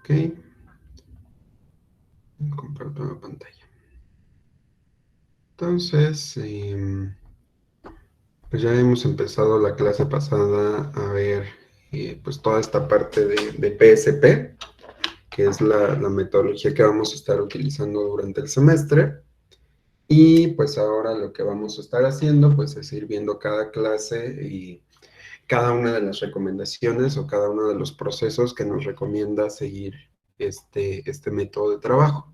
Ok, comparto la pantalla. Entonces, pues ya hemos empezado la clase pasada a ver pues toda esta parte de PSP, que es la metodología que vamos a estar utilizando durante el semestre. Y pues ahora lo que vamos a estar haciendo pues es ir viendo cada clase y cada una de las recomendaciones o cada uno de los procesos que nos recomienda seguir este método de trabajo.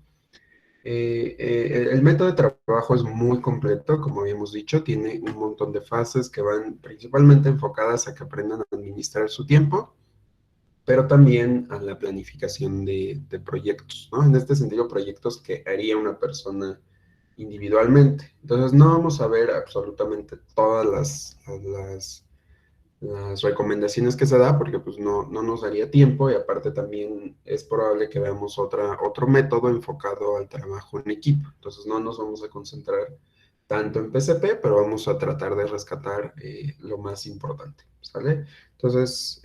El método de trabajo es muy completo, como habíamos dicho, tiene un montón de fases que van principalmente enfocadas a que aprendan a administrar su tiempo, pero también a la planificación de proyectos, ¿no? En este sentido, proyectos que haría una persona individualmente. Entonces, no vamos a ver absolutamente todas las recomendaciones que se da, porque pues no nos daría tiempo y aparte también es probable que veamos otro método enfocado al trabajo en equipo. Entonces no nos vamos a concentrar tanto en PCP, pero vamos a tratar de rescatar lo más importante, ¿sale? Entonces,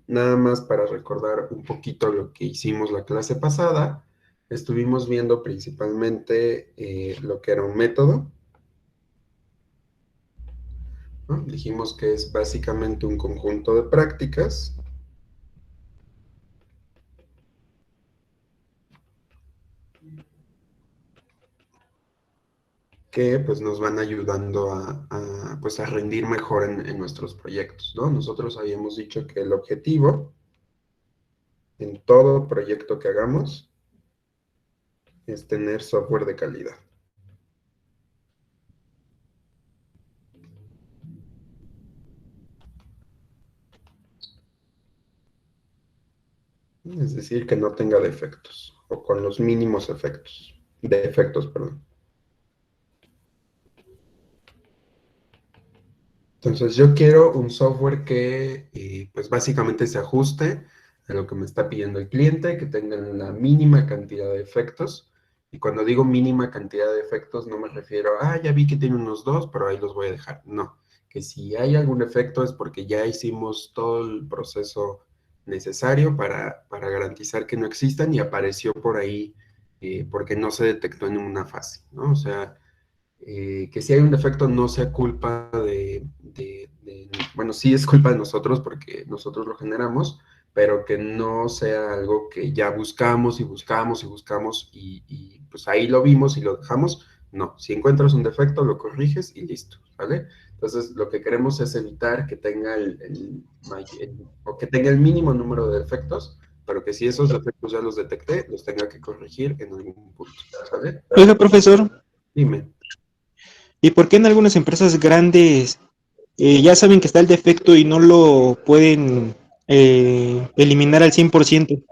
nada más para recordar un poquito lo que hicimos la clase pasada, estuvimos viendo principalmente lo que era un método, ¿no? Dijimos que es básicamente un conjunto de prácticas que pues nos van ayudando pues, a rendir mejor en nuestros proyectos, ¿no? Nosotros habíamos dicho que el objetivo en todo proyecto que hagamos es tener software de calidad. Es decir, que no tenga defectos, o con los mínimos defectos, perdón. Entonces yo quiero un software que pues básicamente se ajuste a lo que me está pidiendo el cliente, que tenga la mínima cantidad de efectos. Y cuando digo mínima cantidad de efectos no me refiero a, ya vi que tiene unos dos, pero ahí los voy a dejar. No, que si hay algún efecto es porque ya hicimos todo el proceso necesario para garantizar que no existan y apareció por ahí porque no se detectó en una fase, ¿no? O sea, que si hay un defecto no sea culpa bueno, sí es culpa de nosotros porque nosotros lo generamos, pero que no sea algo que ya buscamos y buscamos y buscamos y pues ahí lo vimos y lo dejamos. No, si encuentras un defecto lo corriges y listo, ¿vale? Entonces lo que queremos es evitar que tenga o que tenga el mínimo número de defectos, pero que si esos defectos ya los detecté, los tenga que corregir en algún punto, ¿sale? Oiga, profesor, Dime. ¿y por qué en algunas empresas grandes ya saben que está el defecto y no lo pueden eliminar al 100%?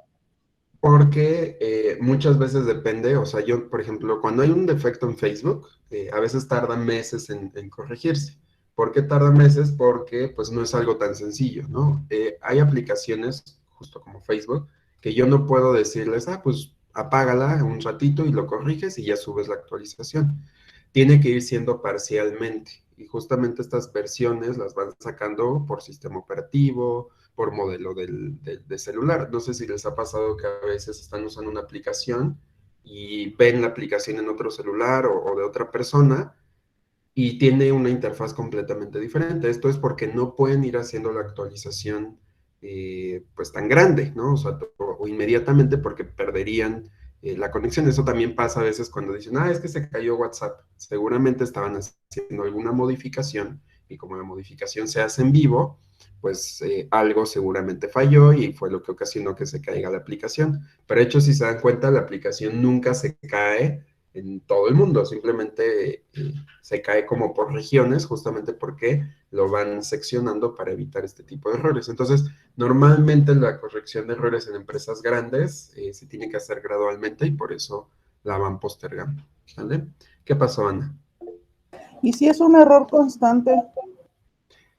Porque muchas veces depende, o sea, yo, por ejemplo, cuando hay un defecto en Facebook, a veces tarda meses en corregirse. ¿Por qué tarda meses? Porque pues no es algo tan sencillo, ¿no? Hay aplicaciones, justo como Facebook, que yo no puedo decirles, pues apágala un ratito y lo corriges y ya subes la actualización. Tiene que ir siendo parcialmente. Y justamente estas versiones las van sacando por sistema operativo, por modelo de celular. No sé si les ha pasado que a veces están usando una aplicación y ven la aplicación en otro celular o de otra persona y tiene una interfaz completamente diferente. Esto es porque no pueden ir haciendo la actualización pues tan grande, ¿no? O sea, o inmediatamente porque perderían la conexión. Eso también pasa a veces cuando dicen, es que se cayó WhatsApp. Seguramente estaban haciendo alguna modificación y como la modificación se hace en vivo, pues algo seguramente falló y fue lo que ocasionó que se caiga la aplicación. Pero de hecho, si se dan cuenta, la aplicación nunca se cae en todo el mundo, simplemente se cae como por regiones, justamente porque lo van seccionando para evitar este tipo de errores. Entonces, normalmente la corrección de errores en empresas grandes se tiene que hacer gradualmente y por eso la van postergando. ¿Vale? ¿Qué pasó, Ana? ¿Y si es un error constante?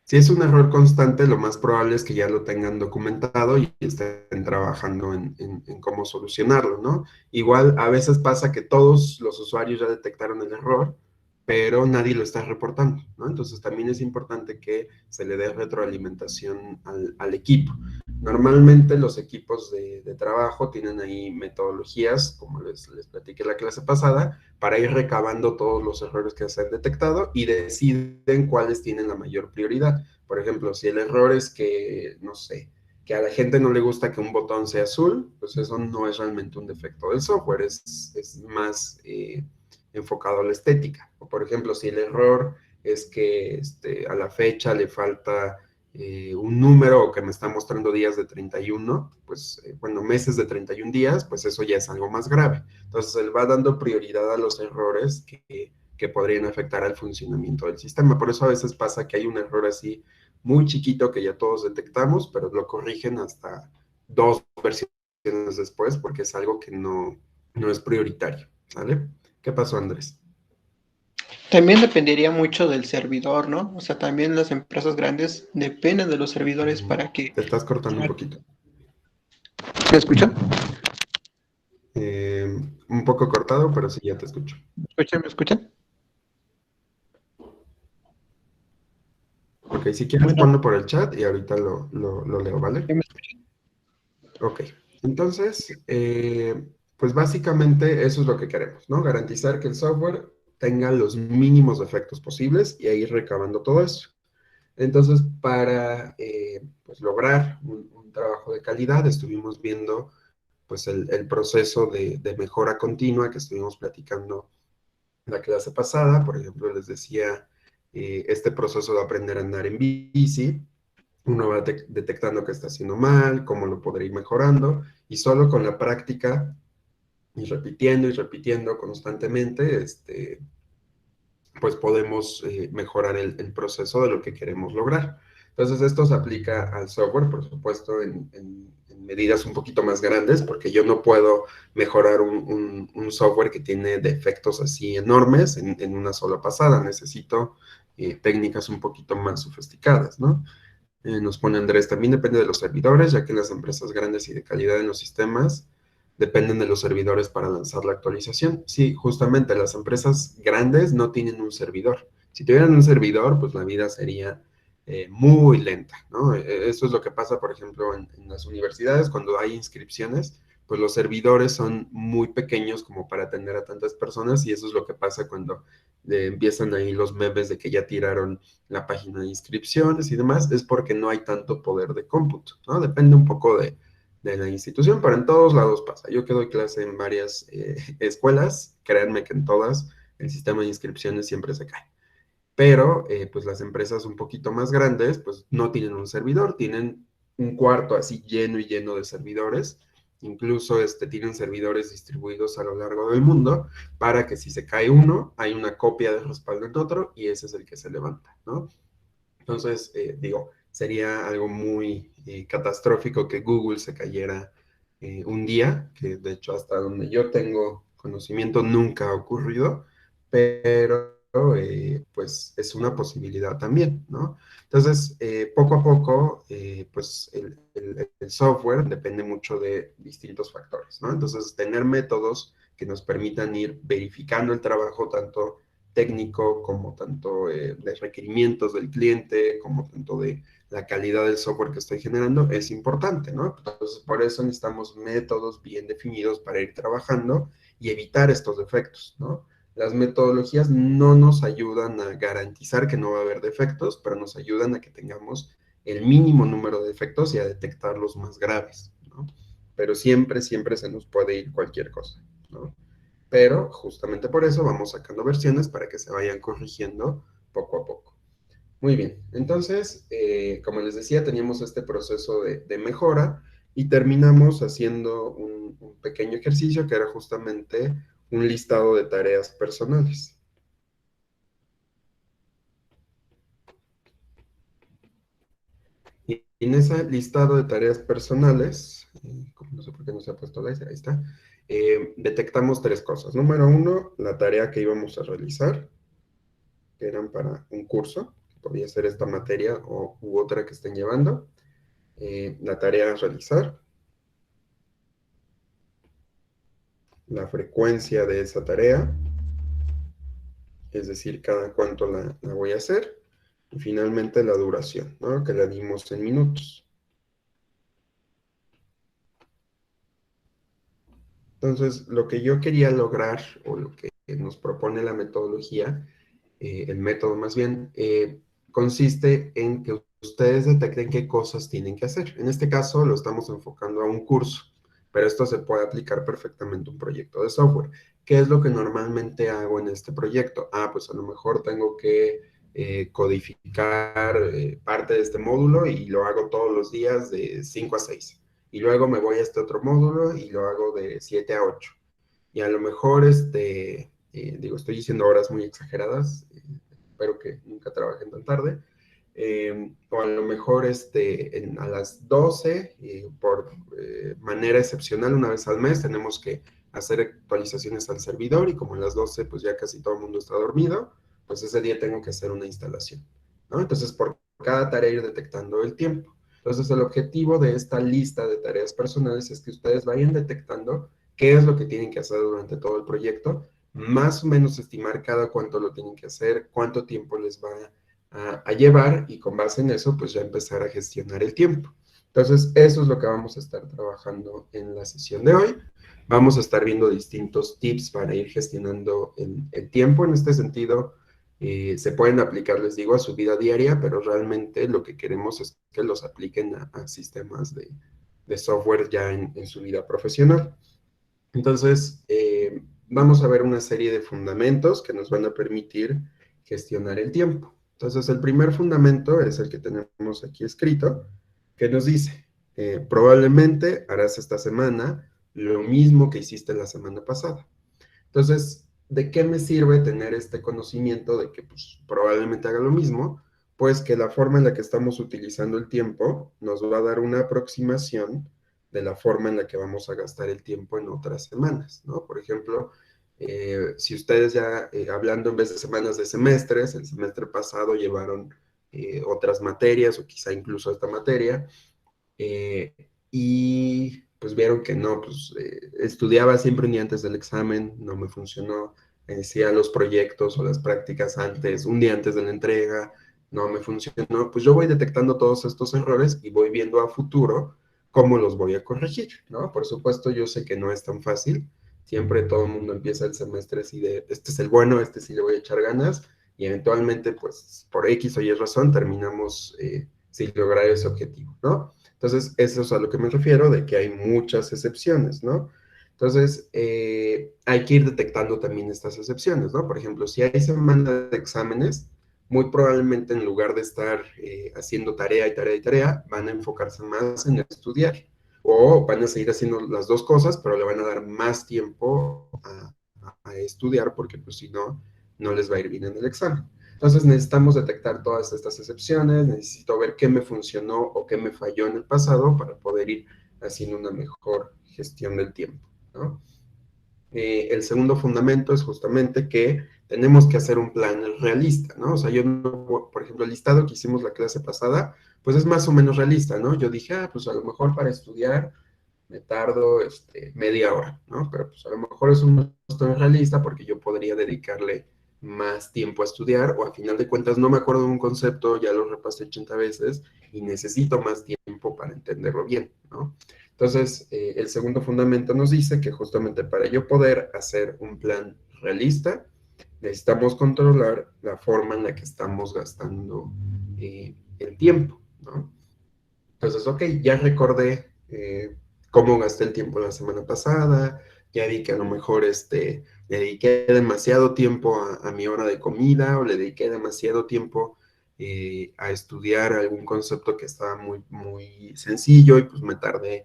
Si es un error constante, lo más probable es que ya lo tengan documentado y estén trabajando en cómo solucionarlo, ¿no? Igual a veces pasa que todos los usuarios ya detectaron el error, pero nadie lo está reportando, ¿no? Entonces también es importante que se le dé retroalimentación al equipo. Normalmente los equipos de trabajo tienen ahí metodologías, como les platiqué la clase pasada, para ir recabando todos los errores que se han detectado y deciden cuáles tienen la mayor prioridad. Por ejemplo, si el error es que, no sé, que a la gente no le gusta que un botón sea azul, pues eso no es realmente un defecto del software, es más enfocado a la estética. O por ejemplo, si el error es que a la fecha le falta un número que me está mostrando días de 31, pues bueno, meses de 31 días, pues eso ya es algo más grave. Entonces él va dando prioridad a los errores que podrían afectar al funcionamiento del sistema. Por eso a veces pasa que hay un error así muy chiquito que ya todos detectamos, pero lo corrigen hasta 2 versiones después porque es algo que no es prioritario, ¿vale? ¿Qué pasó, Andrés? También dependería mucho del servidor, ¿no? O sea, también las empresas grandes dependen de los servidores para que... Te estás cortando un poquito. ¿Me escuchan? Un poco cortado, pero sí, ya te escucho. ¿Me escuchan? ¿Me escuchan? Ok, si quieres Bueno, ponlo por el chat y ahorita lo leo, ¿vale? ¿ya me escuchan? Ok, entonces, pues básicamente eso es lo que queremos, ¿no? Garantizar que el software tenga los mínimos defectos posibles y ir recabando todo eso. Entonces, para pues lograr un trabajo de calidad, estuvimos viendo pues el proceso de mejora continua que estuvimos platicando la clase pasada. Por ejemplo, les decía este proceso de aprender a andar en bici. Uno va detectando qué está haciendo mal, cómo lo podría ir mejorando, y solo con la práctica y repitiendo constantemente, pues podemos mejorar el proceso de lo que queremos lograr. Entonces, esto se aplica al software, por supuesto, en medidas un poquito más grandes, porque yo no puedo mejorar un software que tiene defectos así enormes en una sola pasada. Necesito técnicas un poquito más sofisticadas, ¿no? Nos pone Andrés, también depende de los servidores, ya que las empresas grandes y de calidad en los sistemas dependen de los servidores para lanzar la actualización. Sí, justamente las empresas grandes no tienen un servidor. Si tuvieran un servidor, pues la vida sería muy lenta, ¿no? Eso es lo que pasa, por ejemplo, en las universidades, cuando hay inscripciones, pues los servidores son muy pequeños como para atender a tantas personas y eso es lo que pasa cuando empiezan ahí los memes de que ya tiraron la página de inscripciones y demás, es porque no hay tanto poder de cómputo, ¿no? Depende un poco de la institución, pero en todos lados pasa. Yo que doy clase en varias escuelas, créanme que en todas el sistema de inscripciones siempre se cae. Pero, pues las empresas un poquito más grandes, pues no tienen un servidor, tienen un cuarto así lleno y lleno de servidores. Incluso tienen servidores distribuidos a lo largo del mundo para que si se cae uno, hay una copia de respaldo en otro y ese es el que se levanta, ¿no? Entonces, digo, sería algo muy catastrófico que Google se cayera un día, que de hecho hasta donde yo tengo conocimiento nunca ha ocurrido, pero pues es una posibilidad también, ¿no? Entonces, poco a poco, pues el software depende mucho de distintos factores, ¿no? Entonces, tener métodos que nos permitan ir verificando el trabajo tanto técnico, como tanto de requerimientos del cliente, como tanto de la calidad del software que estoy generando, es importante, ¿no? Entonces, por eso necesitamos métodos bien definidos para ir trabajando y evitar estos defectos, ¿no? Las metodologías no nos ayudan a garantizar que no va a haber defectos, pero nos ayudan a que tengamos el mínimo número de defectos y a detectar los más graves, ¿no? Pero siempre, siempre se nos puede ir cualquier cosa, ¿no? Pero justamente por eso vamos sacando versiones para que se vayan corrigiendo poco a poco. Muy bien, entonces, como les decía, teníamos este proceso de mejora y terminamos haciendo un pequeño ejercicio que era justamente un listado de tareas personales. Y en ese listado de tareas personales, no sé por qué no se ha puesto la S, ahí está, detectamos 3 cosas. Número 1, la tarea que íbamos a realizar, que eran para un curso, que podría ser esta materia u otra que estén llevando. La tarea a realizar, la frecuencia de esa tarea, es decir, cada cuánto la voy a hacer, y finalmente la duración, ¿no? Que la dimos en minutos. Entonces, lo que yo quería lograr, o lo que nos propone la metodología, el método más bien, consiste en que ustedes detecten qué cosas tienen que hacer. En este caso, lo estamos enfocando a un curso, pero esto se puede aplicar perfectamente a un proyecto de software. ¿Qué es lo que normalmente hago en este proyecto? Ah, pues a lo mejor tengo que codificar parte de este módulo y lo hago todos los días de 5 a 6. Y luego me voy a este otro módulo y lo hago de 7 a 8. Y a lo mejor, digo, estoy diciendo horas muy exageradas, espero que nunca trabajen tan tarde, o a lo mejor a las 12, por manera excepcional, una vez al mes, tenemos que hacer actualizaciones al servidor y como a las 12 pues ya casi todo el mundo está dormido, pues ese día tengo que hacer una instalación, ¿no? Entonces, por cada tarea ir detectando el tiempo. Entonces, el objetivo de esta lista de tareas personales es que ustedes vayan detectando qué es lo que tienen que hacer durante todo el proyecto, más o menos estimar cada cuánto lo tienen que hacer, cuánto tiempo les va a llevar y con base en eso, pues ya empezar a gestionar el tiempo. Entonces, eso es lo que vamos a estar trabajando en la sesión de hoy. Vamos a estar viendo distintos tips para ir gestionando el tiempo. En este sentido, se pueden aplicar, les digo, a su vida diaria, pero realmente lo que queremos es que los apliquen a sistemas de software ya en su vida profesional. Entonces, vamos a ver una serie de fundamentos que nos van a permitir gestionar el tiempo. Entonces, el primer fundamento es el que tenemos aquí escrito, que nos dice, probablemente harás esta semana lo mismo que hiciste la semana pasada. Entonces, ¿de qué me sirve tener este conocimiento de que pues, probablemente haga lo mismo? Pues que la forma en la que estamos utilizando el tiempo nos va a dar una aproximación de la forma en la que vamos a gastar el tiempo en otras semanas, ¿no? Por ejemplo, si ustedes ya, hablando en vez de semanas de semestres, el semestre pasado llevaron otras materias o quizá incluso esta materia, eh, y pues vieron que no, pues estudiaba siempre un día antes del examen, no me funcionó, hacía los proyectos o las prácticas antes, un día antes de la entrega, no me funcionó, pues yo voy detectando todos estos errores y voy viendo a futuro cómo los voy a corregir, ¿no? Por supuesto, yo sé que no es tan fácil, siempre todo el mundo empieza el semestre así de, este es el bueno, este sí le voy a echar ganas, y eventualmente, pues, por X o Y razón, terminamos sin lograr ese objetivo, ¿no? Entonces, eso es a lo que me refiero, de que hay muchas excepciones, ¿no? Entonces, hay que ir detectando también estas excepciones, ¿no? Por ejemplo, si hay semana de exámenes, muy probablemente en lugar de estar haciendo tarea y tarea y tarea, van a enfocarse más en estudiar. O van a seguir haciendo las dos cosas, pero le van a dar más tiempo a estudiar, porque pues si no, no les va a ir bien en el examen. Entonces necesitamos detectar todas estas excepciones, necesito ver qué me funcionó o qué me falló en el pasado para poder ir haciendo una mejor gestión del tiempo, ¿no? El segundo fundamento es justamente que tenemos que hacer un plan realista, ¿no? O sea, yo, por ejemplo, el listado que hicimos la clase pasada, pues es más o menos realista, ¿no? Yo dije, pues a lo mejor para estudiar me tardo media hora, ¿no? Pero pues a lo mejor eso no es tan realista porque yo podría dedicarle más tiempo a estudiar o a final de cuentas no me acuerdo de un concepto, ya lo repasé 80 veces y necesito más tiempo para entenderlo bien, ¿no? Entonces, el segundo fundamento nos dice que justamente para yo poder hacer un plan realista, necesitamos controlar la forma en la que estamos gastando el tiempo, ¿no? Entonces, ok, ya recordé cómo gasté el tiempo la semana pasada, ya vi que a lo mejor le dediqué demasiado tiempo a mi hora de comida o le dediqué demasiado tiempo a estudiar algún concepto que estaba muy, muy sencillo y pues me tardé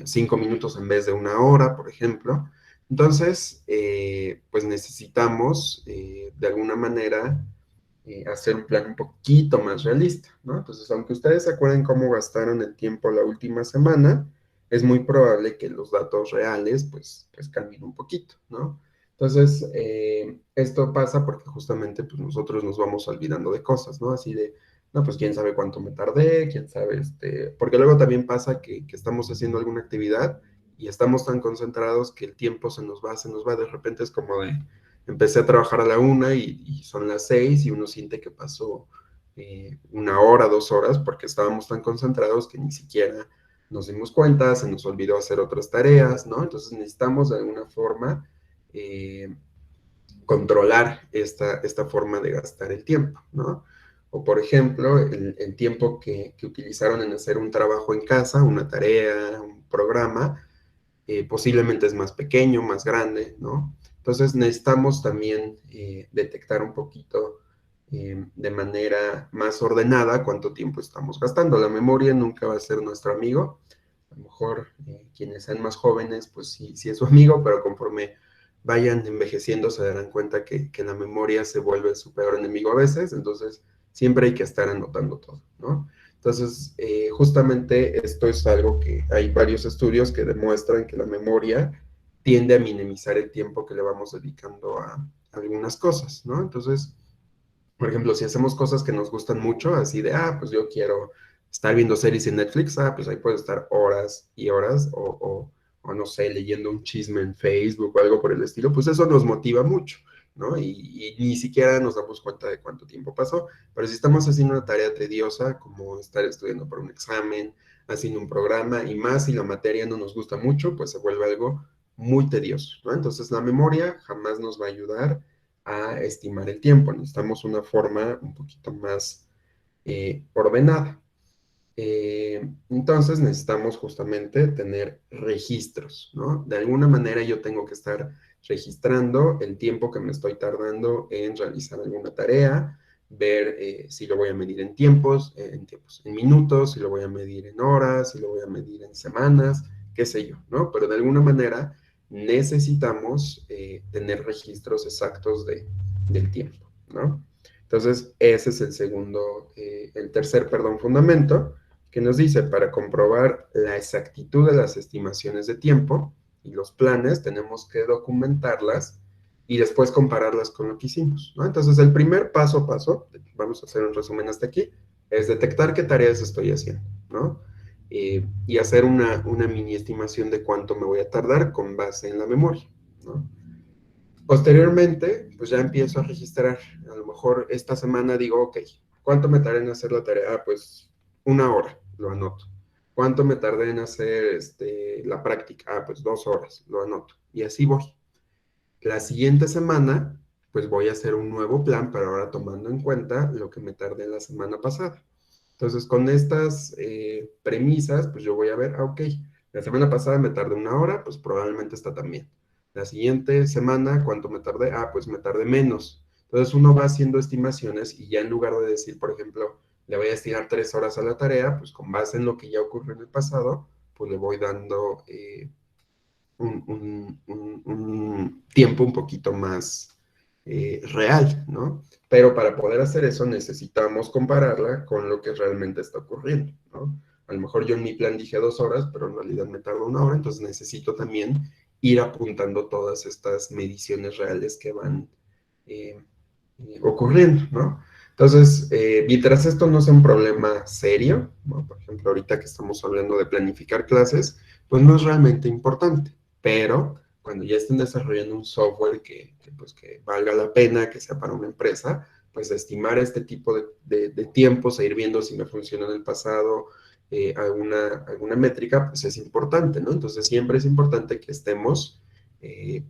5 minutos en vez de una hora, por ejemplo. Entonces, pues necesitamos de alguna manera hacer un plan un poquito más realista, ¿no? Entonces, aunque ustedes se acuerden cómo gastaron el tiempo la última semana, es muy probable que los datos reales, pues cambien un poquito, ¿no? Entonces, esto pasa porque justamente pues, nosotros nos vamos olvidando de cosas, ¿no? Así de, no, pues quién sabe cuánto me tardé, quién sabe, porque luego también pasa que estamos haciendo alguna actividad y estamos tan concentrados que el tiempo se nos va, de repente es como de, empecé a trabajar a la 1 y son las 6 y uno siente que pasó 1 hora, 2 horas porque estábamos tan concentrados que ni siquiera nos dimos cuenta, se nos olvidó hacer otras tareas, ¿no? Entonces necesitamos de alguna forma controlar esta forma de gastar el tiempo, ¿no? O por ejemplo, el tiempo que utilizaron en hacer un trabajo en casa, una tarea, un programa, posiblemente es más pequeño, más grande, ¿no? Entonces necesitamos también detectar un poquito de manera más ordenada cuánto tiempo estamos gastando. La memoria nunca va a ser nuestro amigo. A lo mejor quienes sean más jóvenes, pues sí, sí es su amigo, pero conforme vayan envejeciendo se darán cuenta que la memoria se vuelve su peor enemigo a veces, entonces siempre hay que estar anotando todo, ¿no? Entonces, justamente esto es algo que hay varios estudios que demuestran que la memoria tiende a minimizar el tiempo que le vamos dedicando a algunas cosas, ¿no? Entonces, por ejemplo, si hacemos cosas que nos gustan mucho, así de, pues yo quiero estar viendo series en Netflix, pues ahí puedo estar horas y horas, o no sé, leyendo un chisme en Facebook o algo por el estilo, pues eso nos motiva mucho, ¿no? Y ni siquiera nos damos cuenta de cuánto tiempo pasó, pero si estamos haciendo una tarea tediosa, como estar estudiando para un examen, haciendo un programa, y más si la materia no nos gusta mucho, pues se vuelve algo muy tedioso, ¿no? Entonces la memoria jamás nos va a ayudar a estimar el tiempo. Necesitamos una forma un poquito más ordenada. Entonces necesitamos justamente tener registros, ¿no? De alguna manera yo tengo que estar registrando el tiempo que me estoy tardando en realizar alguna tarea, ver si lo voy a medir en minutos, si lo voy a medir en horas, si lo voy a medir en semanas, qué sé yo, ¿no? Pero de alguna manera necesitamos tener registros exactos del tiempo, ¿no? Entonces, ese es el tercer, perdón, fundamento, que nos dice, para comprobar la exactitud de las estimaciones de tiempo y los planes, tenemos que documentarlas y después compararlas con lo que hicimos, ¿no? Entonces, el primer paso, vamos a hacer un resumen hasta aquí, es detectar qué tareas estoy haciendo, ¿no? Y hacer una mini estimación de cuánto me voy a tardar con base en la memoria, ¿no? Posteriormente, pues ya empiezo a registrar. A lo mejor esta semana digo, ok, ¿cuánto me tardé en hacer la tarea? Pues 1 hora, lo anoto. ¿Cuánto me tardé en hacer la práctica? Pues 2 horas, lo anoto. Y así voy. La siguiente semana, pues voy a hacer un nuevo plan, pero ahora tomando en cuenta lo que me tardé la semana pasada. Entonces, con estas premisas, pues yo voy a ver, ok, la semana pasada me tardé 1 hora, pues probablemente está también. La siguiente semana, ¿cuánto me tardé? Pues me tardé menos. Entonces, uno va haciendo estimaciones y ya en lugar de decir, por ejemplo, le voy a destinar 3 horas a la tarea, pues con base en lo que ya ocurrió en el pasado, pues le voy dando un tiempo un poquito más real, ¿no? Pero para poder hacer eso necesitamos compararla con lo que realmente está ocurriendo, ¿no? A lo mejor yo en mi plan dije 2 horas, pero en realidad me tardo 1 hora, entonces necesito también ir apuntando todas estas mediciones reales que van ocurriendo, ¿no? Entonces, mientras esto no sea un problema serio, ¿no? Por ejemplo, ahorita que estamos hablando de planificar clases, pues no es realmente importante, pero cuando ya estén desarrollando un software pues, que valga la pena, que sea para una empresa, pues estimar este tipo de tiempos e ir viendo si me funcionó en el pasado alguna métrica, pues es importante, ¿no? Entonces siempre es importante que estemos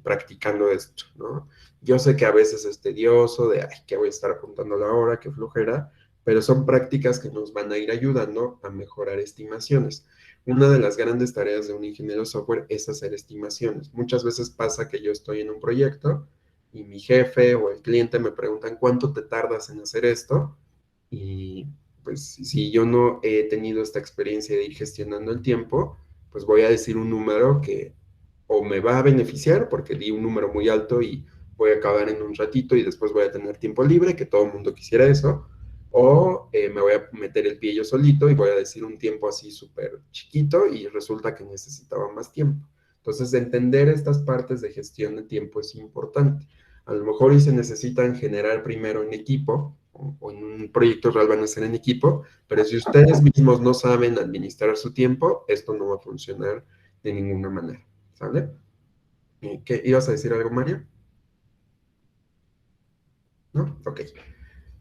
practicando esto, ¿no? Yo sé que a veces es tedioso, que voy a estar apuntando la hora, qué flojera, pero son prácticas que nos van a ir ayudando a mejorar estimaciones. Una de las grandes tareas de un ingeniero de software es hacer estimaciones. Muchas veces pasa que yo estoy en un proyecto y mi jefe o el cliente me preguntan cuánto te tardas en hacer esto y pues si yo no he tenido esta experiencia de ir gestionando el tiempo, pues voy a decir un número que o me va a beneficiar porque di un número muy alto y voy a acabar en un ratito y después voy a tener tiempo libre, que todo el mundo quisiera eso, o me voy a meter el pie yo solito y voy a decir un tiempo así súper chiquito y resulta que necesitaba más tiempo. Entonces, entender estas partes de gestión de tiempo es importante. A lo mejor y se necesitan generar primero en equipo, o en un proyecto real van a ser en equipo, pero si ustedes mismos no saben administrar su tiempo, esto no va a funcionar de ninguna manera, ¿sale? ¿Qué ibas a decir algo, Mario? ¿No? Ok.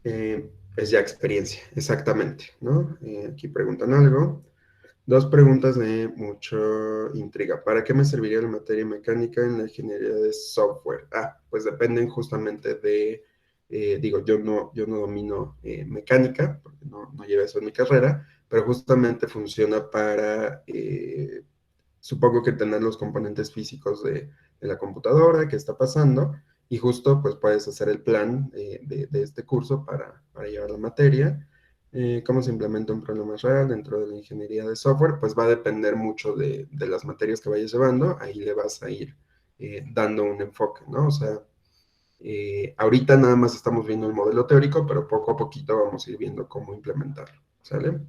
Es ya experiencia, exactamente, ¿no? Aquí preguntan algo. Dos preguntas de mucho intriga. ¿Para qué me serviría la materia mecánica en la ingeniería de software? Pues dependen justamente de, digo, yo no domino mecánica, porque no llevé eso en mi carrera, pero justamente funciona para, supongo que tener los componentes físicos de la computadora, qué está pasando, y justo pues puedes hacer el plan de este curso para llevar la materia. Cómo se implementa un problema real dentro de la ingeniería de software, pues va a depender mucho de las materias que vayas llevando, ahí le vas a ir dando un enfoque, ¿no? O sea, ahorita nada más estamos viendo el modelo teórico, pero poco a poquito vamos a ir viendo cómo implementarlo, ¿sale?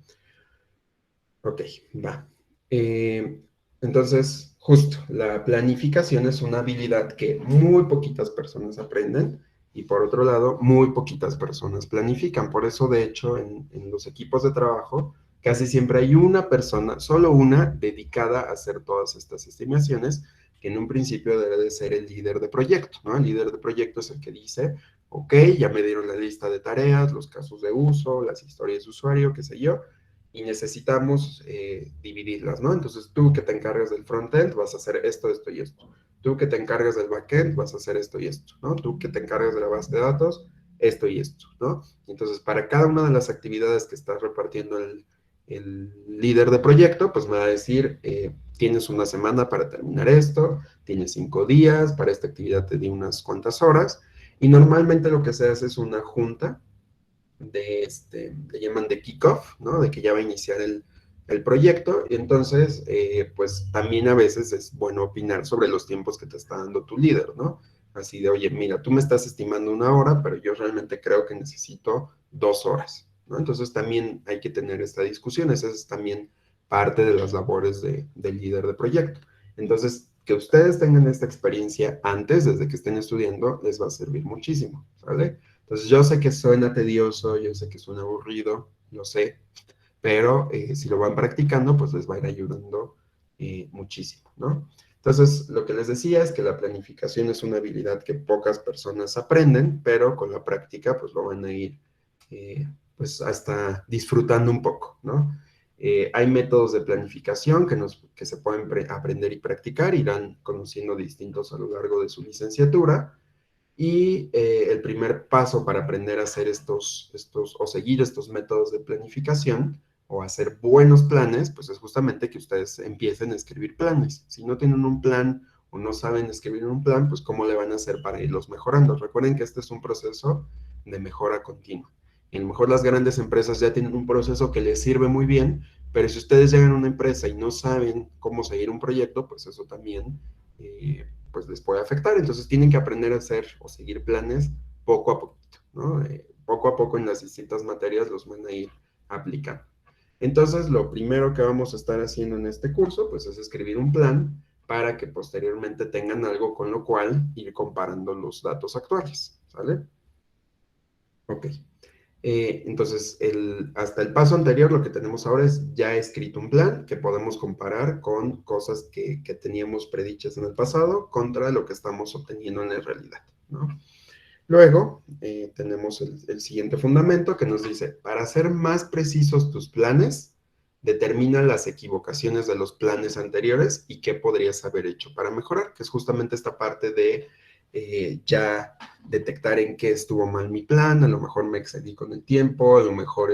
Ok, va. Eh, entonces, justo, la planificación es una habilidad que muy poquitas personas aprenden y por otro lado, muy poquitas personas planifican. Por eso, de hecho, en los equipos de trabajo, casi siempre hay una persona, solo una, dedicada a hacer todas estas estimaciones, que en un principio debe de ser el líder de proyecto, ¿no? El líder de proyecto es el que dice, ok, ya me dieron la lista de tareas, los casos de uso, las historias de usuario, qué sé yo, y necesitamos dividirlas, ¿no? Entonces, tú que te encargas del frontend vas a hacer esto, esto y esto. Tú que te encargas del backend vas a hacer esto y esto, ¿no? Tú que te encargas de la base de datos, esto y esto, ¿no? Entonces, para cada una de las actividades que está repartiendo el líder de proyecto, pues me va a decir, tienes una semana para terminar esto, tienes 5 días, para esta actividad te di unas cuantas horas, y normalmente lo que se hace es una junta le llaman de kickoff, ¿no? De que ya va a iniciar el proyecto, y entonces, pues también a veces es bueno opinar sobre los tiempos que te está dando tu líder, ¿no? Así de, oye, mira, tú me estás estimando 1 hora, pero yo realmente creo que necesito 2 horas, ¿no? Entonces también hay que tener esta discusión, esa es también parte de las labores del líder de proyecto. Entonces, que ustedes tengan esta experiencia antes, desde que estén estudiando, les va a servir muchísimo, ¿sale? Entonces yo sé que suena tedioso, yo sé que suena aburrido, lo sé, pero si lo van practicando, pues les va a ir ayudando muchísimo, ¿no? Entonces, lo que les decía es que la planificación es una habilidad que pocas personas aprenden, pero con la práctica, pues lo van a ir, pues hasta disfrutando un poco, ¿no? Hay métodos de planificación que se pueden aprender y practicar, irán conociendo distintos a lo largo de su licenciatura. Y el primer paso para aprender a hacer o seguir estos métodos de planificación o hacer buenos planes, pues es justamente que ustedes empiecen a escribir planes. Si no tienen un plan o no saben escribir un plan, pues cómo le van a hacer para irlos mejorando. Recuerden que este es un proceso de mejora continua. Y a lo mejor las grandes empresas ya tienen un proceso que les sirve muy bien, pero si ustedes llegan a una empresa y no saben cómo seguir un proyecto, pues eso también pues les puede afectar. Entonces tienen que aprender a hacer o seguir planes poco a poquito, ¿no? Poco a poco en las distintas materias los van a ir aplicando. Entonces, lo primero que vamos a estar haciendo en este curso, pues es escribir un plan para que posteriormente tengan algo con lo cual ir comparando los datos actuales, ¿sale? Ok. Entonces, hasta el paso anterior, lo que tenemos ahora es ya escrito un plan que podemos comparar con cosas que teníamos predichas en el pasado contra lo que estamos obteniendo en la realidad, ¿no? Luego, tenemos el siguiente fundamento que nos dice, para hacer más precisos tus planes, determina las equivocaciones de los planes anteriores y qué podrías haber hecho para mejorar, que es justamente esta parte de ya detectar en qué estuvo mal mi plan, a lo mejor me excedí con el tiempo, a lo mejor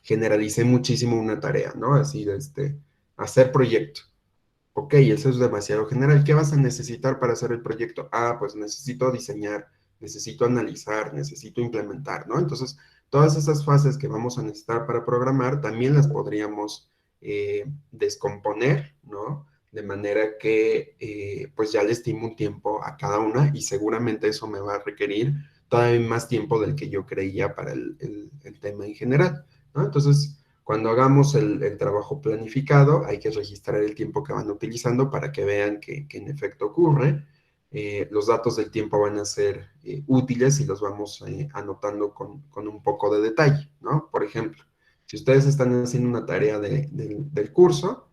generalicé muchísimo una tarea, ¿no? Así de hacer proyecto. Ok, eso es demasiado general. ¿Qué vas a necesitar para hacer el proyecto? Pues necesito diseñar, necesito analizar, necesito implementar, ¿no? Entonces, todas esas fases que vamos a necesitar para programar, también las podríamos descomponer, ¿no? De manera que, pues ya le estimo un tiempo a cada una y seguramente eso me va a requerir todavía más tiempo del que yo creía para el tema en general, ¿no? Entonces, cuando hagamos el trabajo planificado, hay que registrar el tiempo que van utilizando para que vean que en efecto ocurre. Los datos del tiempo van a ser útiles y los vamos anotando con un poco de detalle, ¿no? Por ejemplo, si ustedes están haciendo una tarea del curso,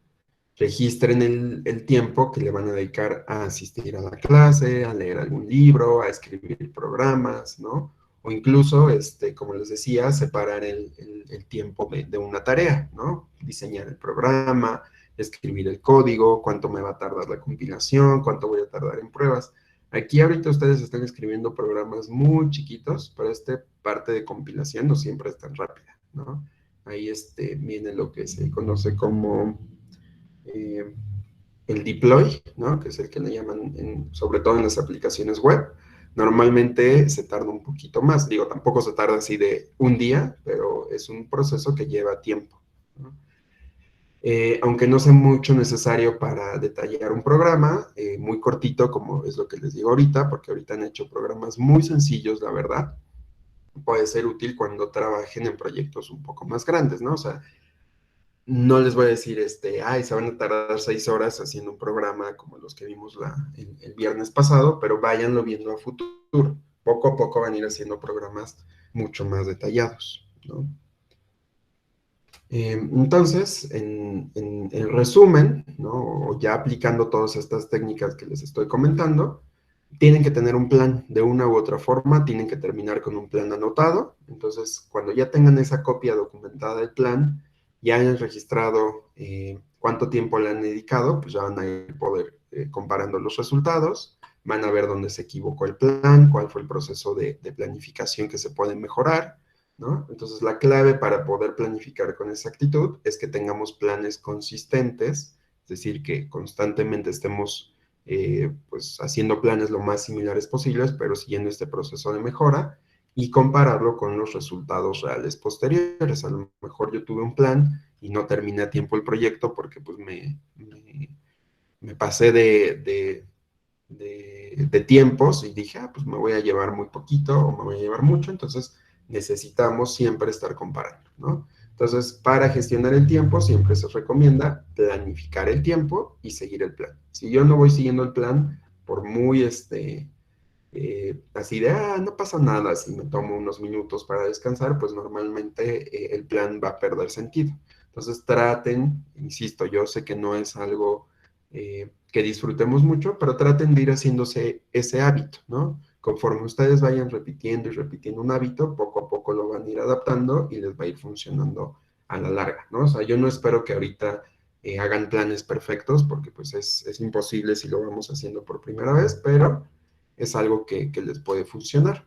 registren el tiempo que le van a dedicar a asistir a la clase, a leer algún libro, a escribir programas, ¿no? O incluso, como les decía, separar el tiempo de una tarea, ¿no? Diseñar el programa, escribir el código, cuánto me va a tardar la compilación, cuánto voy a tardar en pruebas. Aquí ahorita ustedes están escribiendo programas muy chiquitos, pero esta parte de compilación no siempre es tan rápida, ¿no? Ahí viene lo que se conoce como eh, el deploy, ¿no? Que es el que le llaman, sobre todo en las aplicaciones web. Normalmente se tarda un poquito más, digo, tampoco se tarda así de un día, pero es un proceso que lleva tiempo, ¿no? Aunque no sea mucho necesario para detallar un programa, muy cortito, como es lo que les digo ahorita, porque ahorita han hecho programas muy sencillos, la verdad, puede ser útil cuando trabajen en proyectos un poco más grandes, ¿no? O sea, no les voy a decir, ay, se van a tardar 6 horas haciendo un programa como los que vimos el viernes pasado, pero váyanlo viendo a futuro. Poco a poco van a ir haciendo programas mucho más detallados, ¿no? Entonces, en resumen, ¿no? O ya aplicando todas estas técnicas que les estoy comentando, tienen que tener un plan de una u otra forma, tienen que terminar con un plan anotado. Entonces, cuando ya tengan esa copia documentada del plan, ya hayan registrado cuánto tiempo le han dedicado, pues ya van a ir poder comparando los resultados, van a ver dónde se equivocó el plan, cuál fue el proceso de planificación que se puede mejorar, ¿no? Entonces, la clave para poder planificar con exactitud es que tengamos planes consistentes, es decir, que constantemente estemos pues haciendo planes lo más similares posibles, pero siguiendo este proceso de mejora y compararlo con los resultados reales posteriores. A lo mejor yo tuve un plan y no terminé a tiempo el proyecto porque pues me pasé de tiempos y dije, pues me voy a llevar muy poquito o me voy a llevar mucho, entonces necesitamos siempre estar comparando, ¿no? Entonces, para gestionar el tiempo, siempre se recomienda planificar el tiempo y seguir el plan. Si yo no voy siguiendo el plan, por muy así de, no pasa nada si me tomo unos minutos para descansar, pues normalmente el plan va a perder sentido. Entonces traten, insisto, yo sé que no es algo que disfrutemos mucho, pero traten de ir haciéndose ese hábito, ¿no? Conforme ustedes vayan repitiendo y repitiendo un hábito, poco a poco lo van a ir adaptando y les va a ir funcionando a la larga, ¿no? O sea, yo no espero que ahorita hagan planes perfectos, porque pues es imposible si lo vamos haciendo por primera vez, pero es algo que les puede funcionar.